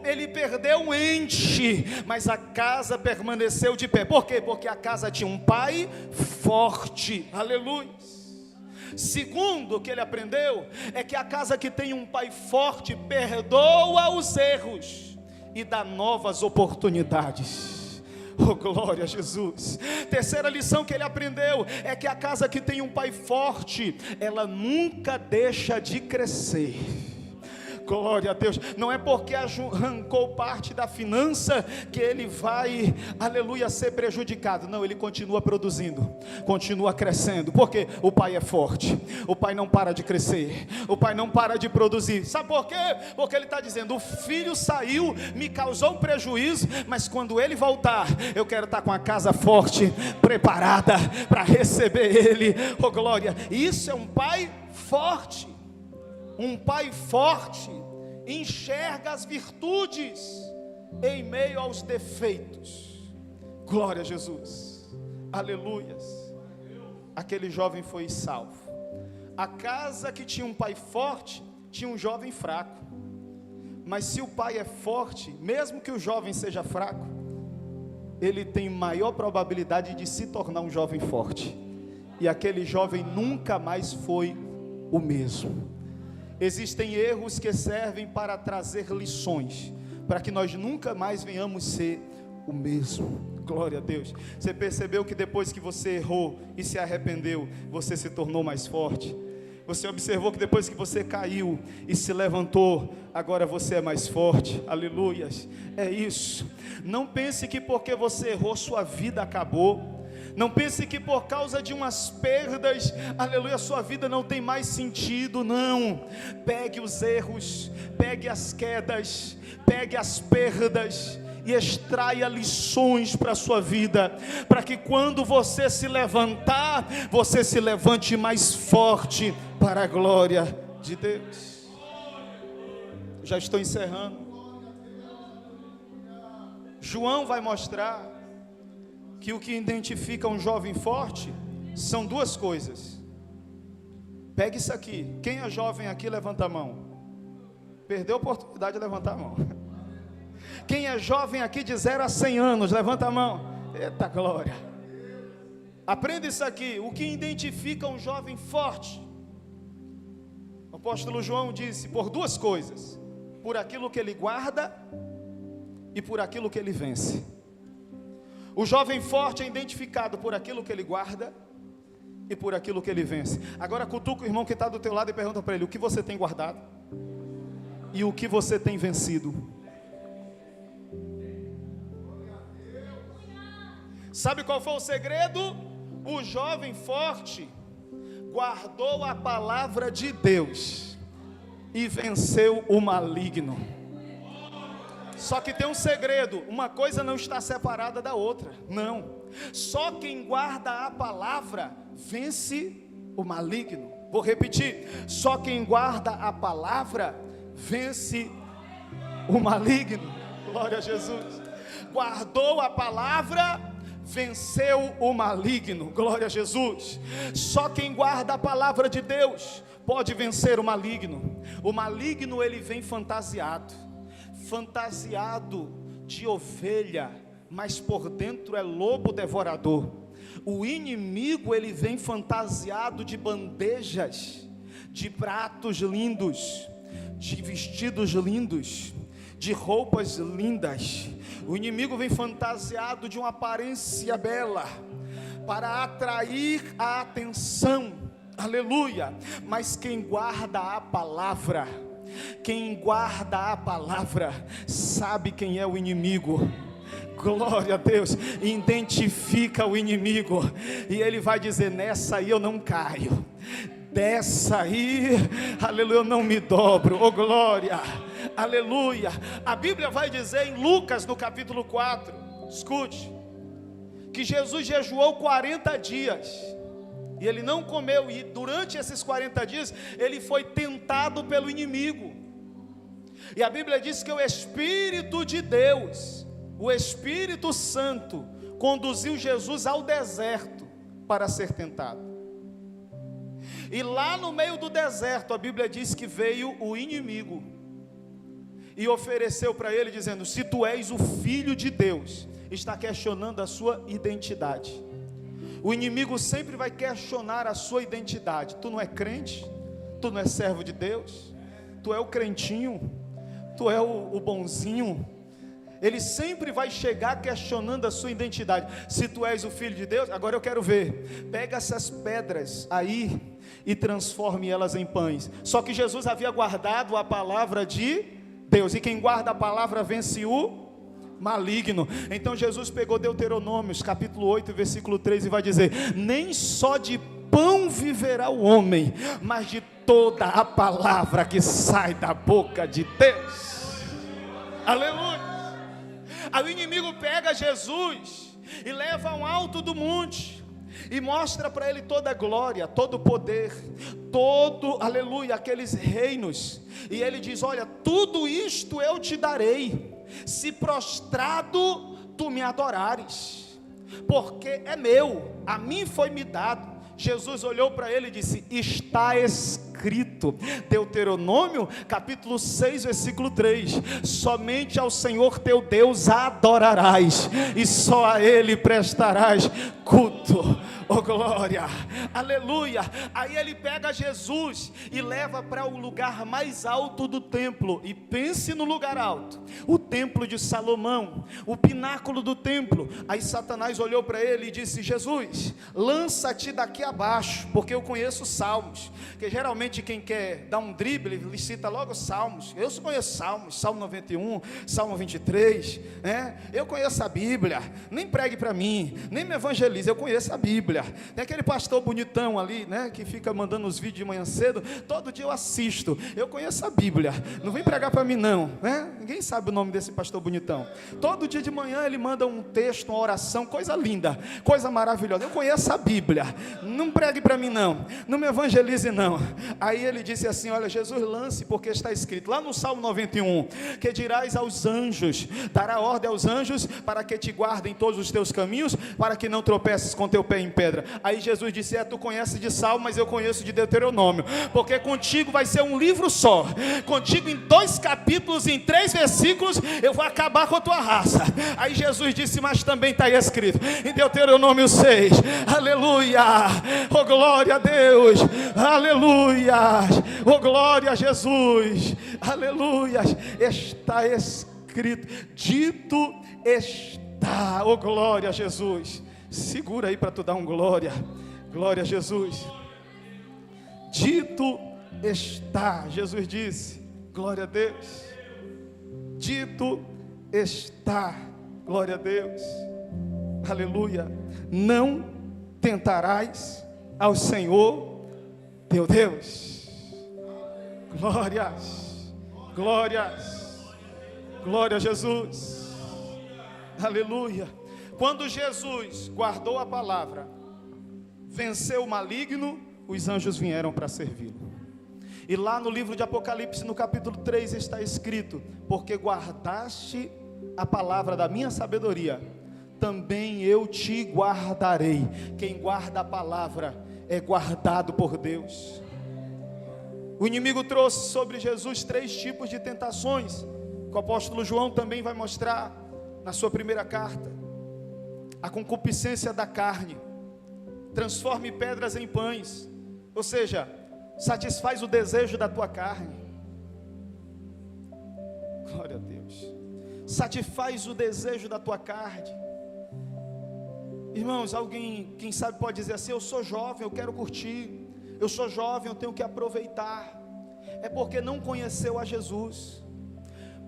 Ele perdeu um ente, mas a casa permaneceu de pé. Por quê? Porque a casa tinha um pai forte. Aleluia. Segundo, o que ele aprendeu é que a casa que tem um pai forte perdoa os erros e dá novas oportunidades. Oh glória a Jesus. Terceira lição que ele aprendeu é que a casa que tem um pai forte, ela nunca deixa de crescer. glória a Deus. Não é porque arrancou parte da finança que ele vai, aleluia, ser prejudicado. Não, ele continua produzindo, continua crescendo, porque o pai é forte, o pai não para de crescer, o pai não para de produzir. Sabe por quê? Porque ele está dizendo: o filho saiu, me causou um prejuízo, mas quando ele voltar, eu quero estar com a casa forte, preparada para receber ele. Oh glória, isso é um pai forte. Um pai forte enxerga as virtudes em meio aos defeitos. Glória a Jesus, aleluias. Aquele jovem foi salvo. A casa que tinha um pai forte tinha um jovem fraco. Mas se o pai é forte, mesmo que o jovem seja fraco, ele tem maior probabilidade de se tornar um jovem forte. E aquele jovem nunca mais foi o mesmo. Existem erros que servem para trazer lições, para que nós nunca mais venhamos ser o mesmo. Glória a Deus. Você percebeu que depois que você errou e se arrependeu, você se tornou mais forte? Você observou que depois que você caiu e se levantou, agora você é mais forte? Aleluias. É isso. Não pense que porque você errou sua vida acabou. Não pense que por causa de umas perdas, aleluia, sua vida não tem mais sentido. Não. Pegue os erros, pegue as quedas, pegue as perdas e extraia lições para a sua vida, para que quando você se levantar, você se levante mais forte para a glória de Deus. Já estou encerrando. João vai mostrar que o que identifica um jovem forte são duas coisas. Pegue isso aqui. Quem é jovem aqui, levanta a mão. Perdeu a oportunidade de levantar a mão. Quem é jovem aqui de 0 a 100 anos, levanta a mão. Eita glória. Aprenda isso aqui. O que identifica um jovem forte? O apóstolo João disse: por duas coisas: por aquilo que ele guarda e por aquilo que ele vence. O jovem forte é identificado por aquilo que ele guarda e por aquilo que ele vence. Agora cutuca o irmão que está do teu lado e pergunta para ele: o que você tem guardado e o que você tem vencido? Sabe qual foi o segredo? O jovem forte guardou a palavra de Deus e venceu o maligno. Só que tem um segredo: uma coisa não está separada da outra. Não. Só quem guarda a palavra vence o maligno. Vou repetir: só quem guarda a palavra vence o maligno. Glória a Jesus. Guardou a palavra, venceu o maligno. Glória a Jesus. Só quem guarda a palavra de Deus pode vencer o maligno. O maligno, ele vem fantasiado de ovelha, mas por dentro é lobo devorador. O inimigo, ele vem fantasiado de bandejas, de pratos lindos, de vestidos lindos, de roupas lindas. O inimigo vem fantasiado de uma aparência bela, para atrair a atenção. Aleluia. Mas quem guarda a palavra, sabe quem é o inimigo. Glória a Deus. Identifica o inimigo, e ele vai dizer: nessa aí eu não caio, dessa aí, aleluia, eu não me dobro. Oh glória, aleluia. A Bíblia vai dizer em Lucas no capítulo 4, escute, que Jesus jejuou 40 dias e ele não comeu, e durante esses 40 dias ele foi tentado pelo inimigo. E a Bíblia diz que o Espírito de Deus, o Espírito Santo, conduziu Jesus ao deserto para ser tentado. E lá no meio do deserto, a Bíblia diz que veio o inimigo e ofereceu para ele, dizendo: se tu és o Filho de Deus. Está questionando a sua identidade. O inimigo sempre vai questionar a sua identidade. Tu não é crente? Tu não é servo de Deus? Tu é o crentinho? Tu é o bonzinho? Ele sempre vai chegar questionando a sua identidade. Se tu és o Filho de Deus, agora eu quero ver. Pega essas pedras aí e transforme elas em pães. Só que Jesus havia guardado a palavra de Deus, e quem guarda a palavra vence o maligno. Então Jesus pegou Deuteronômios capítulo 8, versículo 3 e vai dizer: nem só de pão viverá o homem, mas de toda a palavra que sai da boca de Deus. Aleluia. Aí o inimigo pega Jesus e leva ao alto do monte e mostra para ele toda a glória, todo o poder, aleluia, aqueles reinos. E ele diz: olha, tudo isto eu te darei, se prostrado tu me adorares, porque é meu, a mim foi me dado. Jesus olhou para ele e disse: está escrito, Deuteronômio capítulo 6, versículo 3, somente ao Senhor teu Deus adorarás, e só a Ele prestarás culto. Oh glória, aleluia. Aí ele pega Jesus e leva para o lugar mais alto do templo, e pense no lugar alto, o templo de Salomão, o pináculo do templo. Aí Satanás olhou para ele e disse: Jesus, lança-te daqui abaixo, porque eu conheço salmos, que geralmente quem quer dar um drible, ele cita logo salmos. Eu conheço salmos, Salmo 91, Salmo 23, eu conheço a Bíblia, nem pregue para mim, nem me evangelize, eu conheço a Bíblia. Tem aquele pastor bonitão ali, que fica mandando os vídeos de manhã cedo, todo dia eu assisto, eu conheço a Bíblia, não vem pregar para mim não, ninguém sabe o nome desse pastor bonitão. Todo dia de manhã ele manda um texto, uma oração, coisa linda, coisa maravilhosa. Eu conheço a Bíblia, não pregue para mim não me evangelize não. Aí ele disse assim: olha, Jesus, lance, porque está escrito lá no Salmo 91, que dirás aos anjos, dará ordem aos anjos para que te guardem todos os teus caminhos, para que não tropeces com teu pé em pedra. Aí Jesus disse: tu conheces de Salmo, mas eu conheço de Deuteronômio, porque contigo vai ser um livro só, contigo em 2 capítulos, em 3 versículos, eu vou acabar com a tua raça. Aí Jesus disse: mas também está escrito em Deuteronômio 6, aleluia, oh glória a Deus, aleluia, oh glória a Jesus, aleluia, está escrito, dito está, oh glória a Jesus. Segura aí para tu dar um glória, glória a Jesus. Dito está, Jesus disse, glória a Deus. Dito está, glória a Deus, aleluia. Não tentarás ao Senhor teu Deus. Glórias, glórias, glória a Jesus, aleluia. Quando Jesus guardou a palavra, venceu o maligno, os anjos vieram para servi-lo. E lá no livro de Apocalipse, no capítulo 3, está escrito: porque guardaste a palavra da minha sabedoria, também eu te guardarei. Quem guarda a palavra é guardado por Deus. O inimigo trouxe sobre Jesus 3 tipos de tentações, que o apóstolo João também vai mostrar na sua primeira carta. A concupiscência da carne, transforme pedras em pães, ou seja, satisfaz o desejo da tua carne. Glória a Deus. Satisfaz o desejo da tua carne. Irmãos, alguém, quem sabe, pode dizer assim: eu sou jovem, eu quero curtir, eu sou jovem, eu tenho que aproveitar. É porque não conheceu a Jesus.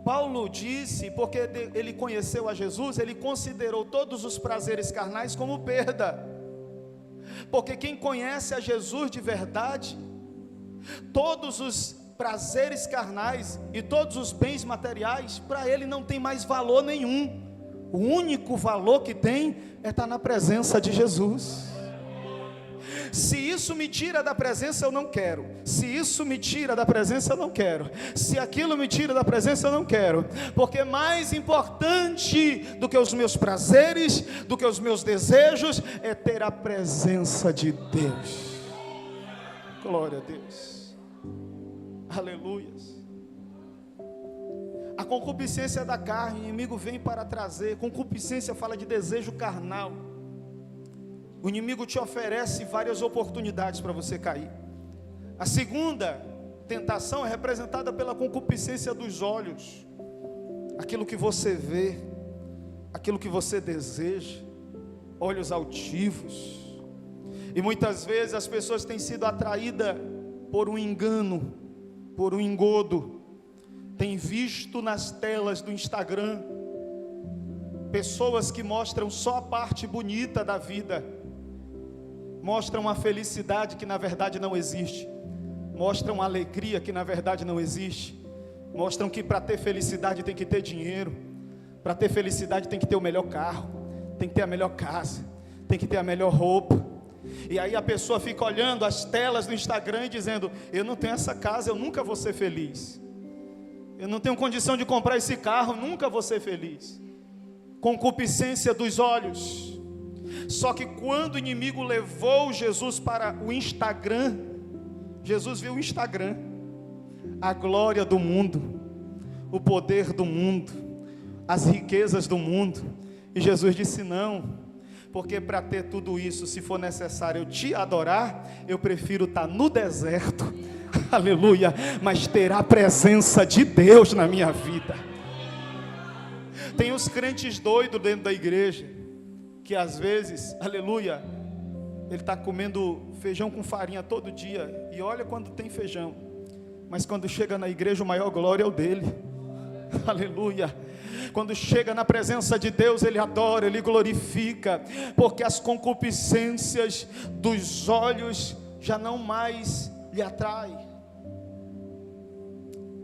Paulo disse, porque ele conheceu a Jesus, ele considerou todos os prazeres carnais como perda. Porque quem conhece a Jesus de verdade, todos os prazeres carnais e todos os bens materiais, para ele não tem mais valor nenhum. O único valor que tem é estar na presença de Jesus. Se isso me tira da presença, eu não quero. Se isso me tira da presença, eu não quero. Se aquilo me tira da presença, eu não quero. Porque mais importante do que os meus prazeres, do que os meus desejos, é ter a presença de Deus. Glória a Deus. Aleluias. A concupiscência da carne, o inimigo vem para trazer. Concupiscência fala de desejo carnal. O inimigo te oferece várias oportunidades para você cair. A segunda tentação é representada pela concupiscência dos olhos. Aquilo que você vê, aquilo que você deseja, olhos altivos. E muitas vezes as pessoas têm sido atraídas por um engano, por um engodo. Tem visto nas telas do Instagram pessoas que mostram só a parte bonita da vida, mostram a felicidade que na verdade não existe, mostram a alegria que na verdade não existe, mostram que para ter felicidade tem que ter dinheiro, para ter felicidade tem que ter o melhor carro, tem que ter a melhor casa, tem que ter a melhor roupa. E aí a pessoa fica olhando as telas do Instagram e dizendo: eu não tenho essa casa, eu nunca vou ser feliz. Eu não tenho condição de comprar esse carro, nunca vou ser feliz. Concupiscência dos olhos. Só que quando o inimigo levou Jesus para o Instagram, Jesus viu o Instagram, a glória do mundo, o poder do mundo, as riquezas do mundo. E Jesus disse: não, porque para ter tudo isso, se for necessário eu te adorar, eu prefiro estar no deserto, aleluia, mas ter a presença de Deus na minha vida. Tem os crentes doidos dentro da igreja, que às vezes, aleluia, ele está comendo feijão com farinha todo dia, e olha quando tem feijão, mas quando chega na igreja, o maior glória é o dele, aleluia. Quando chega na presença de Deus, ele adora, ele glorifica, porque as concupiscências dos olhos já não mais lhe atraem.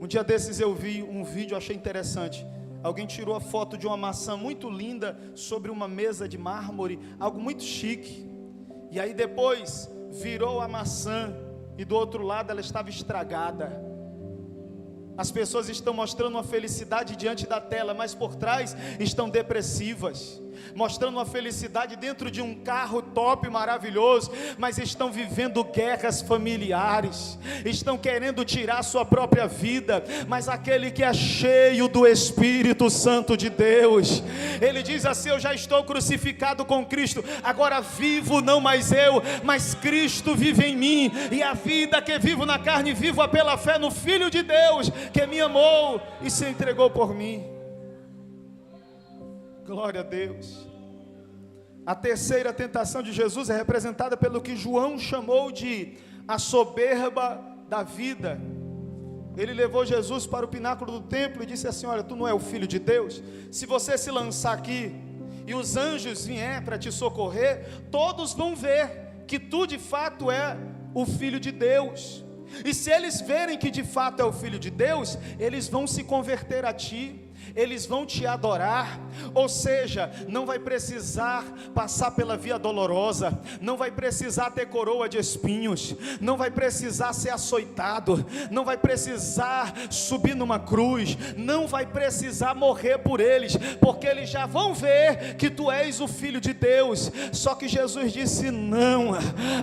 Um dia desses eu vi um vídeo, achei interessante. Alguém tirou a foto de uma maçã muito linda sobre uma mesa de mármore, algo muito chique. E aí depois virou a maçã e do outro lado ela estava estragada. As pessoas estão mostrando uma felicidade diante da tela, mas por trás estão depressivas. Mostrando uma felicidade dentro de um carro top, maravilhoso, mas estão vivendo guerras familiares, estão querendo tirar sua própria vida. Mas aquele que é cheio do Espírito Santo de Deus, ele diz assim: eu já estou crucificado com Cristo, agora vivo não mais eu, mas Cristo vive em mim, e a vida que vivo na carne, vivo-a pela fé no Filho de Deus, que me amou e se entregou por mim. Glória a Deus. A terceira tentação de Jesus é representada pelo que João chamou de a soberba da vida. Ele levou Jesus para o pináculo do templo e disse assim: olha, tu não é o Filho de Deus? Se você se lançar aqui e os anjos vier para te socorrer, todos vão ver que tu de fato é o Filho de Deus. E se eles verem que de fato é o Filho de Deus, eles vão se converter a ti, eles vão te adorar. Ou seja, não vai precisar passar pela via dolorosa, não vai precisar ter coroa de espinhos, não vai precisar ser açoitado, não vai precisar subir numa cruz, não vai precisar morrer por eles, porque eles já vão ver que tu és o Filho de Deus. Só que Jesus disse: não,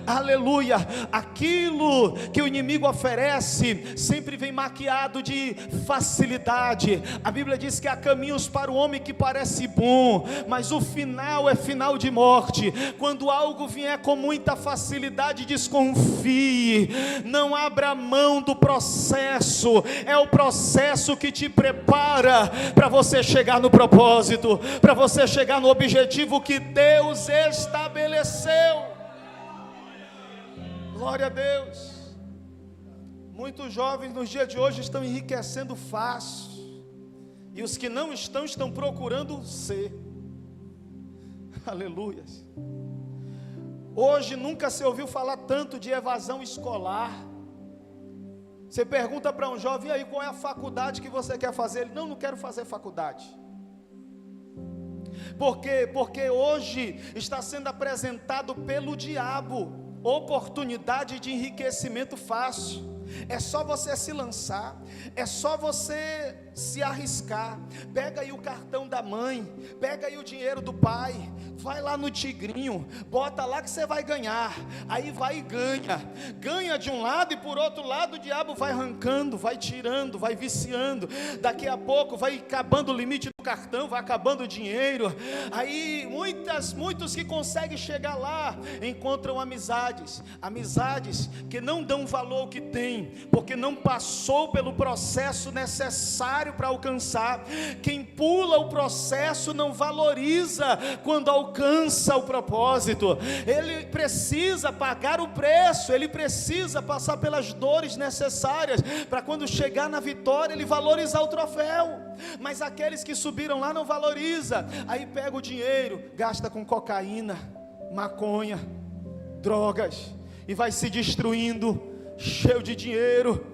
aleluia, aquilo que o inimigo oferece sempre vem maquiado de facilidade. A Bíblia diz que há caminhos para o homem que parece bom, mas o final é final de morte. Quando algo vier com muita facilidade, desconfie, não abra mão do processo. É o processo que te prepara para você chegar no propósito, para você chegar no objetivo que Deus estabeleceu. Glória a Deus. Muitos jovens nos dias de hoje estão enriquecendo fácil, e os que não estão procurando ser. Aleluia. Hoje nunca se ouviu falar tanto de evasão escolar. Você pergunta para um jovem: e aí, qual é a faculdade que você quer fazer? Ele: não quero fazer faculdade. Por quê? Porque hoje está sendo apresentado pelo diabo oportunidade de enriquecimento fácil. É só você se lançar, é só você se arriscar. Pega aí o cartão da mãe, pega aí o dinheiro do pai, vai lá no tigrinho, bota lá que você vai ganhar. Aí vai e ganha de um lado, e por outro lado o diabo vai arrancando, vai tirando, vai viciando. Daqui a pouco vai acabando o limite do cartão, vai acabando o dinheiro. Aí muitos que conseguem chegar lá encontram amizades que não dão valor ao que tem, porque não passou pelo processo necessário para alcançar. Quem pula o processo não valoriza quando alcança alcança o propósito. Ele precisa pagar o preço, ele precisa passar pelas dores necessárias para quando chegar na vitória ele valorizar o troféu. Mas aqueles que subiram lá não valorizam, aí pega o dinheiro, gasta com cocaína, maconha, drogas, e vai se destruindo, cheio de dinheiro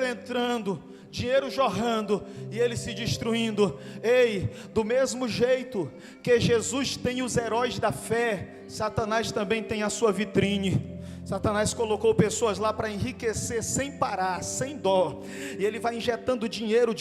entrando, dinheiro jorrando, e ele se destruindo. Ei, do mesmo jeito que Jesus tem os heróis da fé, Satanás também tem a sua vitrine. Satanás colocou pessoas lá para enriquecer sem parar, sem dó, e ele vai injetando dinheiro,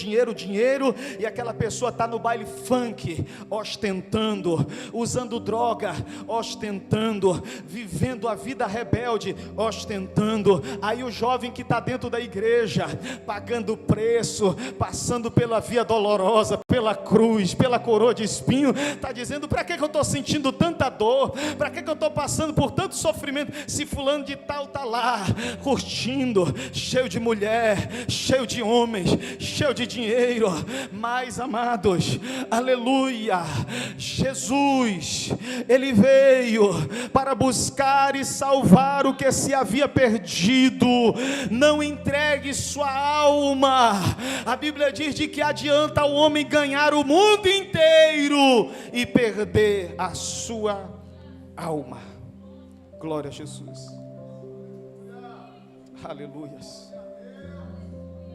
e aquela pessoa está no baile funk, ostentando, usando droga, ostentando, vivendo a vida rebelde, ostentando. Aí o jovem que está dentro da igreja, pagando preço, passando pela via dolorosa, pela cruz, pela coroa de espinho, está dizendo: para que eu estou sentindo tanta dor? Para que eu estou passando por tanto sofrimento? Se fulano de tal está lá, curtindo, cheio de mulher, cheio de homens, cheio de dinheiro. Mas, amados, aleluia, Jesus, ele veio para buscar e salvar o que se havia perdido. Não entregue sua alma. A Bíblia diz de que adianta o homem ganhar o mundo inteiro e perder a sua alma. Glória a Jesus. Aleluias.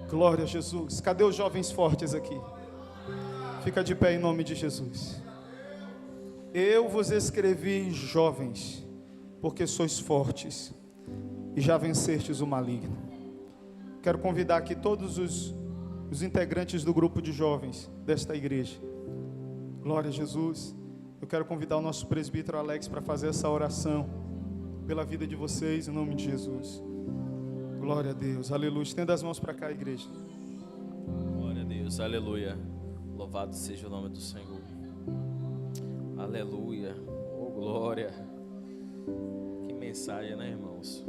Glória a Jesus. Cadê os jovens fortes aqui? Fica de pé em nome de Jesus. Eu vos escrevi, jovens, porque sois fortes e já vencestes o maligno. Quero convidar aqui todos os integrantes do grupo de jovens desta igreja. Glória a Jesus. Eu quero convidar o nosso presbítero Alex para fazer essa oração pela vida de vocês, em nome de Jesus. Glória a Deus, aleluia. Estenda as mãos para cá, igreja. Glória a Deus, aleluia. Louvado seja o nome do Senhor. Aleluia, oh glória. Que mensagem, né, irmãos?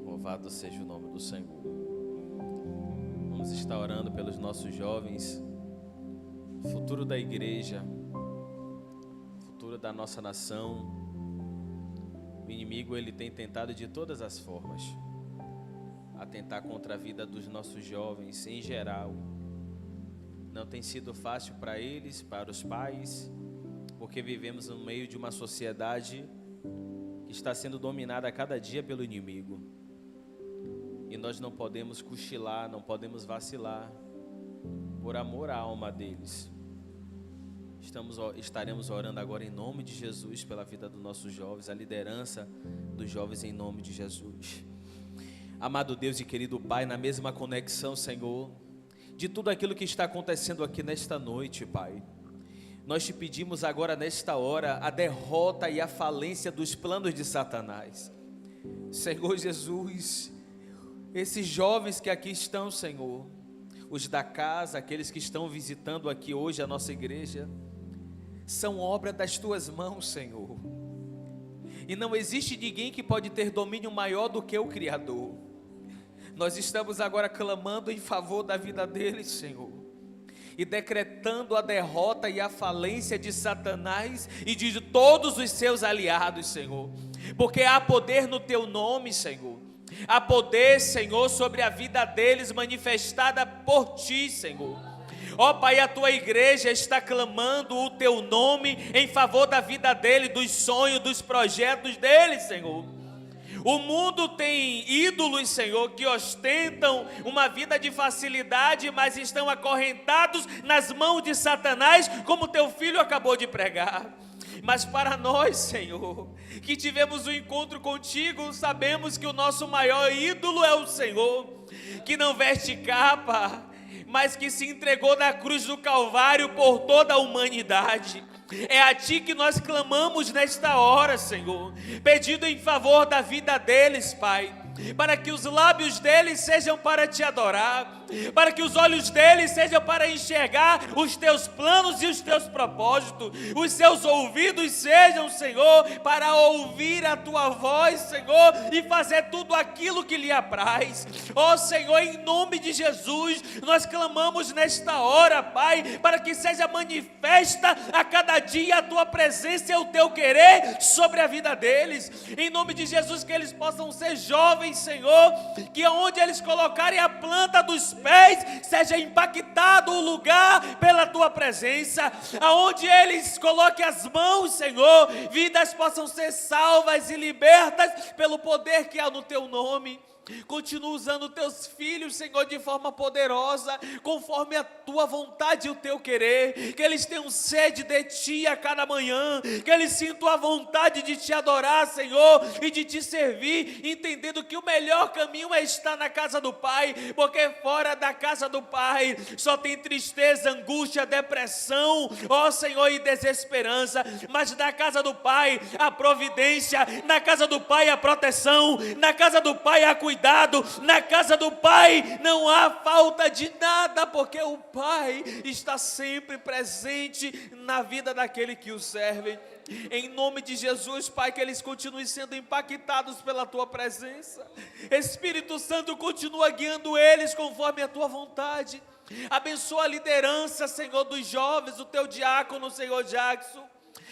Louvado seja o nome do Senhor. Vamos estar orando pelos nossos jovens, futuro da igreja, futuro da nossa nação. O inimigo, ele tem tentado de todas as formas atentar contra a vida dos nossos jovens em geral. Não tem sido fácil para eles, para os pais, porque vivemos no meio de uma sociedade que está sendo dominada a cada dia pelo inimigo. E nós não podemos cochilar, não podemos vacilar, por amor à alma deles. Estaremos orando agora em nome de Jesus pela vida dos nossos jovens, a liderança dos jovens em nome de Jesus. Amado Deus e querido Pai, na mesma conexão, Senhor, de tudo aquilo que está acontecendo aqui nesta noite, Pai, nós te pedimos agora nesta hora a derrota e a falência dos planos de Satanás. Senhor Jesus, esses jovens que aqui estão, Senhor, os da casa, aqueles que estão visitando aqui hoje a nossa igreja, são obra das tuas mãos, Senhor. E não existe ninguém que pode ter domínio maior do que o Criador. Nós estamos agora clamando em favor da vida deles, Senhor, e decretando a derrota e a falência de Satanás e de todos os seus aliados, Senhor, porque há poder no teu nome, Senhor. Há poder, Senhor, sobre a vida deles manifestada por ti, Senhor. Ó Pai, a tua igreja está clamando o teu nome em favor da vida dele, dos sonhos, dos projetos dele, Senhor. O mundo tem ídolos, Senhor, que ostentam uma vida de facilidade, mas estão acorrentados nas mãos de Satanás, como teu filho acabou de pregar. Mas para nós, Senhor, que tivemos um encontro contigo, sabemos que o nosso maior ídolo é o Senhor, que não veste capa, mas que se entregou na cruz do Calvário por toda a humanidade. É a ti que nós clamamos nesta hora, Senhor, pedindo em favor da vida deles, Pai, para que os lábios deles sejam para te adorar, para que os olhos deles sejam para enxergar os teus planos e os teus propósitos, os seus ouvidos sejam, Senhor, para ouvir a tua voz, Senhor, e fazer tudo aquilo que lhe apraz. Ó Senhor, em nome de Jesus, nós clamamos nesta hora, Pai, para que seja manifesta a cada dia a tua presença e o teu querer sobre a vida deles. Em nome de Jesus, que eles possam ser jovens, Senhor, que onde eles colocarem a planta dos pés, seja impactado o lugar pela tua presença. Aonde eles coloquem as mãos, Senhor, vidas possam ser salvas e libertas pelo poder que há no teu nome. Continua usando teus filhos, Senhor, de forma poderosa, conforme a tua vontade e o teu querer, que eles tenham sede de ti a cada manhã, que eles sintam a vontade de te adorar, Senhor, e de te servir, entendendo que o melhor caminho é estar na casa do Pai, porque fora da casa do Pai só tem tristeza, angústia, depressão, ó Senhor, e desesperança. Mas na casa do Pai a providência, na casa do Pai a proteção, na casa do Pai a cuidado, na casa do Pai não há falta de nada, porque o Pai está sempre presente na vida daquele que o serve. Em nome de Jesus, Pai, que eles continuem sendo impactados pela tua presença. Espírito Santo, continua guiando eles conforme a tua vontade. Abençoa a liderança, Senhor, dos jovens, o teu diácono, Senhor Jackson,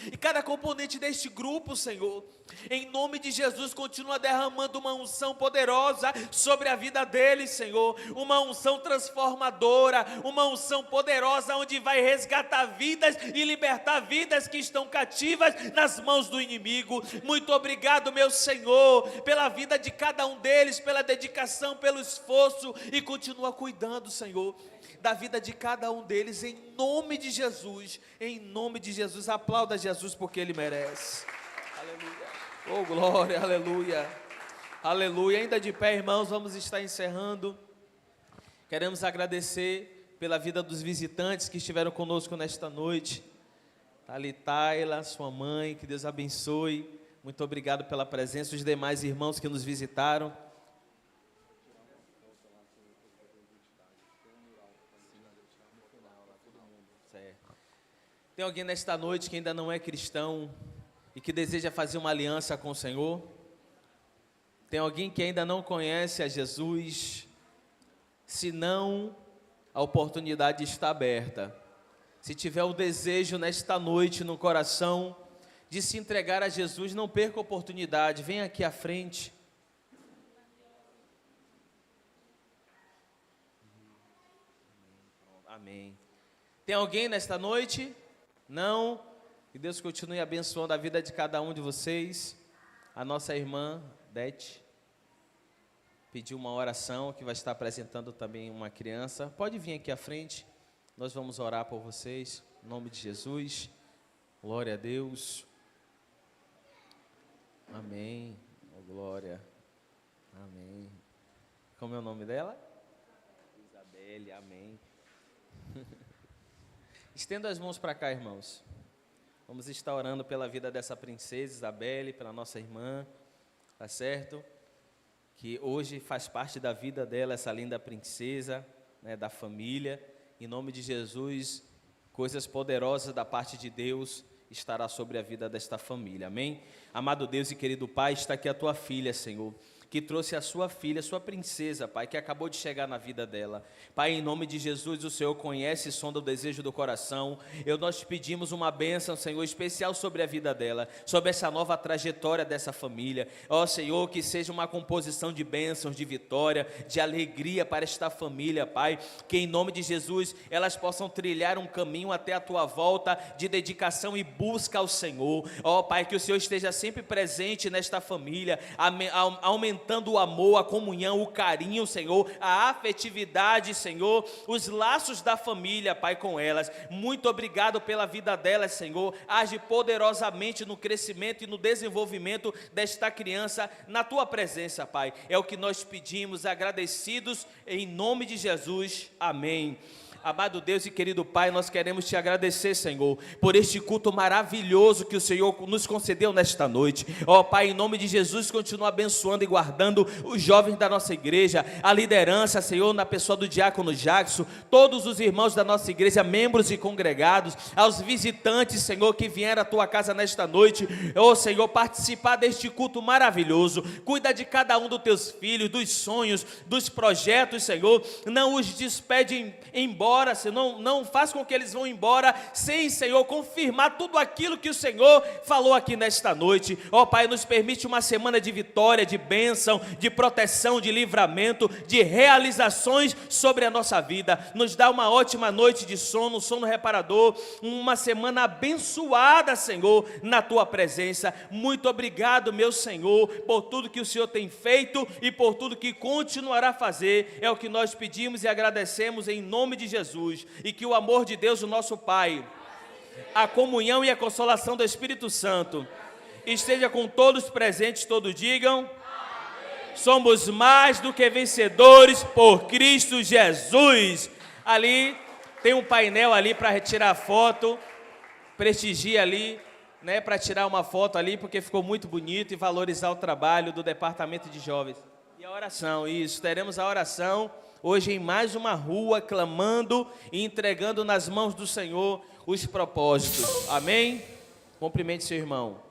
e cada componente deste grupo, Senhor. Em nome de Jesus, continua derramando uma unção poderosa sobre a vida deles, Senhor. Uma unção transformadora, uma unção poderosa, onde vai resgatar vidas e libertar vidas que estão cativas nas mãos do inimigo. Muito obrigado, meu Senhor, pela vida de cada um deles, pela dedicação, pelo esforço, e continua cuidando, Senhor, da vida de cada um deles, em nome de Jesus. Em nome de Jesus, aplauda Jesus porque Ele merece. Aleluia. Oh, glória, aleluia, aleluia. Ainda de pé, irmãos, vamos estar encerrando. Queremos agradecer pela vida dos visitantes que estiveram conosco nesta noite. Ali Taila, sua mãe, que Deus abençoe. Muito obrigado pela presença. Os demais irmãos que nos visitaram. Tem alguém nesta noite que ainda não é cristão e que deseja fazer uma aliança com o Senhor? Tem alguém que ainda não conhece a Jesus? Se não, a oportunidade está aberta. Se tiver o desejo nesta noite no coração de se entregar a Jesus, não perca a oportunidade, venha aqui à frente. Amém. Tem alguém nesta noite? Não? Que Deus continue abençoando a vida de cada um de vocês. A nossa irmã Dete pediu uma oração, que vai estar apresentando também uma criança. Pode vir aqui à frente, nós vamos orar por vocês, em nome de Jesus. Glória a Deus. Amém. Oh, glória. Amém. Como é o nome dela? Isabelle, amém. Estenda as mãos para cá, irmãos. Vamos estar orando pela vida dessa princesa Isabelle, pela nossa irmã, tá certo? Que hoje faz parte da vida dela, essa linda princesa, né, da família. Em nome de Jesus, coisas poderosas da parte de Deus estará sobre a vida desta família, amém? Amado Deus e querido Pai, está aqui a tua filha, Senhor, que trouxe a sua filha, sua princesa, Pai, que acabou de chegar na vida dela. Pai, em nome de Jesus, o Senhor conhece e sonda o desejo do coração. Nós te pedimos uma bênção, Senhor, especial sobre a vida dela, sobre essa nova trajetória dessa família. Ó Senhor, que seja uma composição de bênçãos, de vitória, de alegria para esta família, Pai. Que em nome de Jesus, elas possam trilhar um caminho até a tua volta de dedicação e busca ao Senhor. Ó Pai, que o Senhor esteja sempre presente nesta família, aumentando o amor, a comunhão, o carinho, Senhor, a afetividade, Senhor, os laços da família, Pai, com elas. Muito obrigado pela vida delas, Senhor. Age poderosamente no crescimento e no desenvolvimento desta criança na tua presença, Pai. É o que nós pedimos, agradecidos, em nome de Jesus. Amém. Amado Deus e querido Pai, nós queremos te agradecer, Senhor, por este culto maravilhoso que o Senhor nos concedeu nesta noite. Ó Pai, em nome de Jesus, continua abençoando e guardando os jovens da nossa igreja, a liderança, Senhor, na pessoa do diácono Jackson, todos os irmãos da nossa igreja, membros e congregados, aos visitantes, Senhor, que vieram à tua casa nesta noite, ó Senhor, participar deste culto maravilhoso. Cuida de cada um dos teus filhos, dos sonhos, dos projetos, Senhor. Não os despede embora, Senhor, não faz com que eles vão embora sem, Senhor, confirmar tudo aquilo que o Senhor falou aqui nesta noite. Ó Pai, nos permite uma semana de vitória, de bênção, de proteção, de livramento, de realizações sobre a nossa vida. Nos dá uma ótima noite de sono, um sono reparador, uma semana abençoada, Senhor, na tua presença. Muito obrigado, meu Senhor, por tudo que o Senhor tem feito e por tudo que continuará a fazer. É o que nós pedimos e agradecemos em nome de Jesus. E que o amor de Deus, o nosso Pai, a comunhão e a consolação do Espírito Santo esteja com todos presentes, todos digam: amém. Somos mais do que vencedores por Cristo Jesus. Ali tem um painel ali para retirar foto, prestigia ali, né, para tirar uma foto ali, porque ficou muito bonito, e valorizar o trabalho do departamento de jovens. E a oração, isso, teremos a oração hoje em mais uma rua, clamando e entregando nas mãos do Senhor os propósitos. Amém? Cumprimente seu irmão.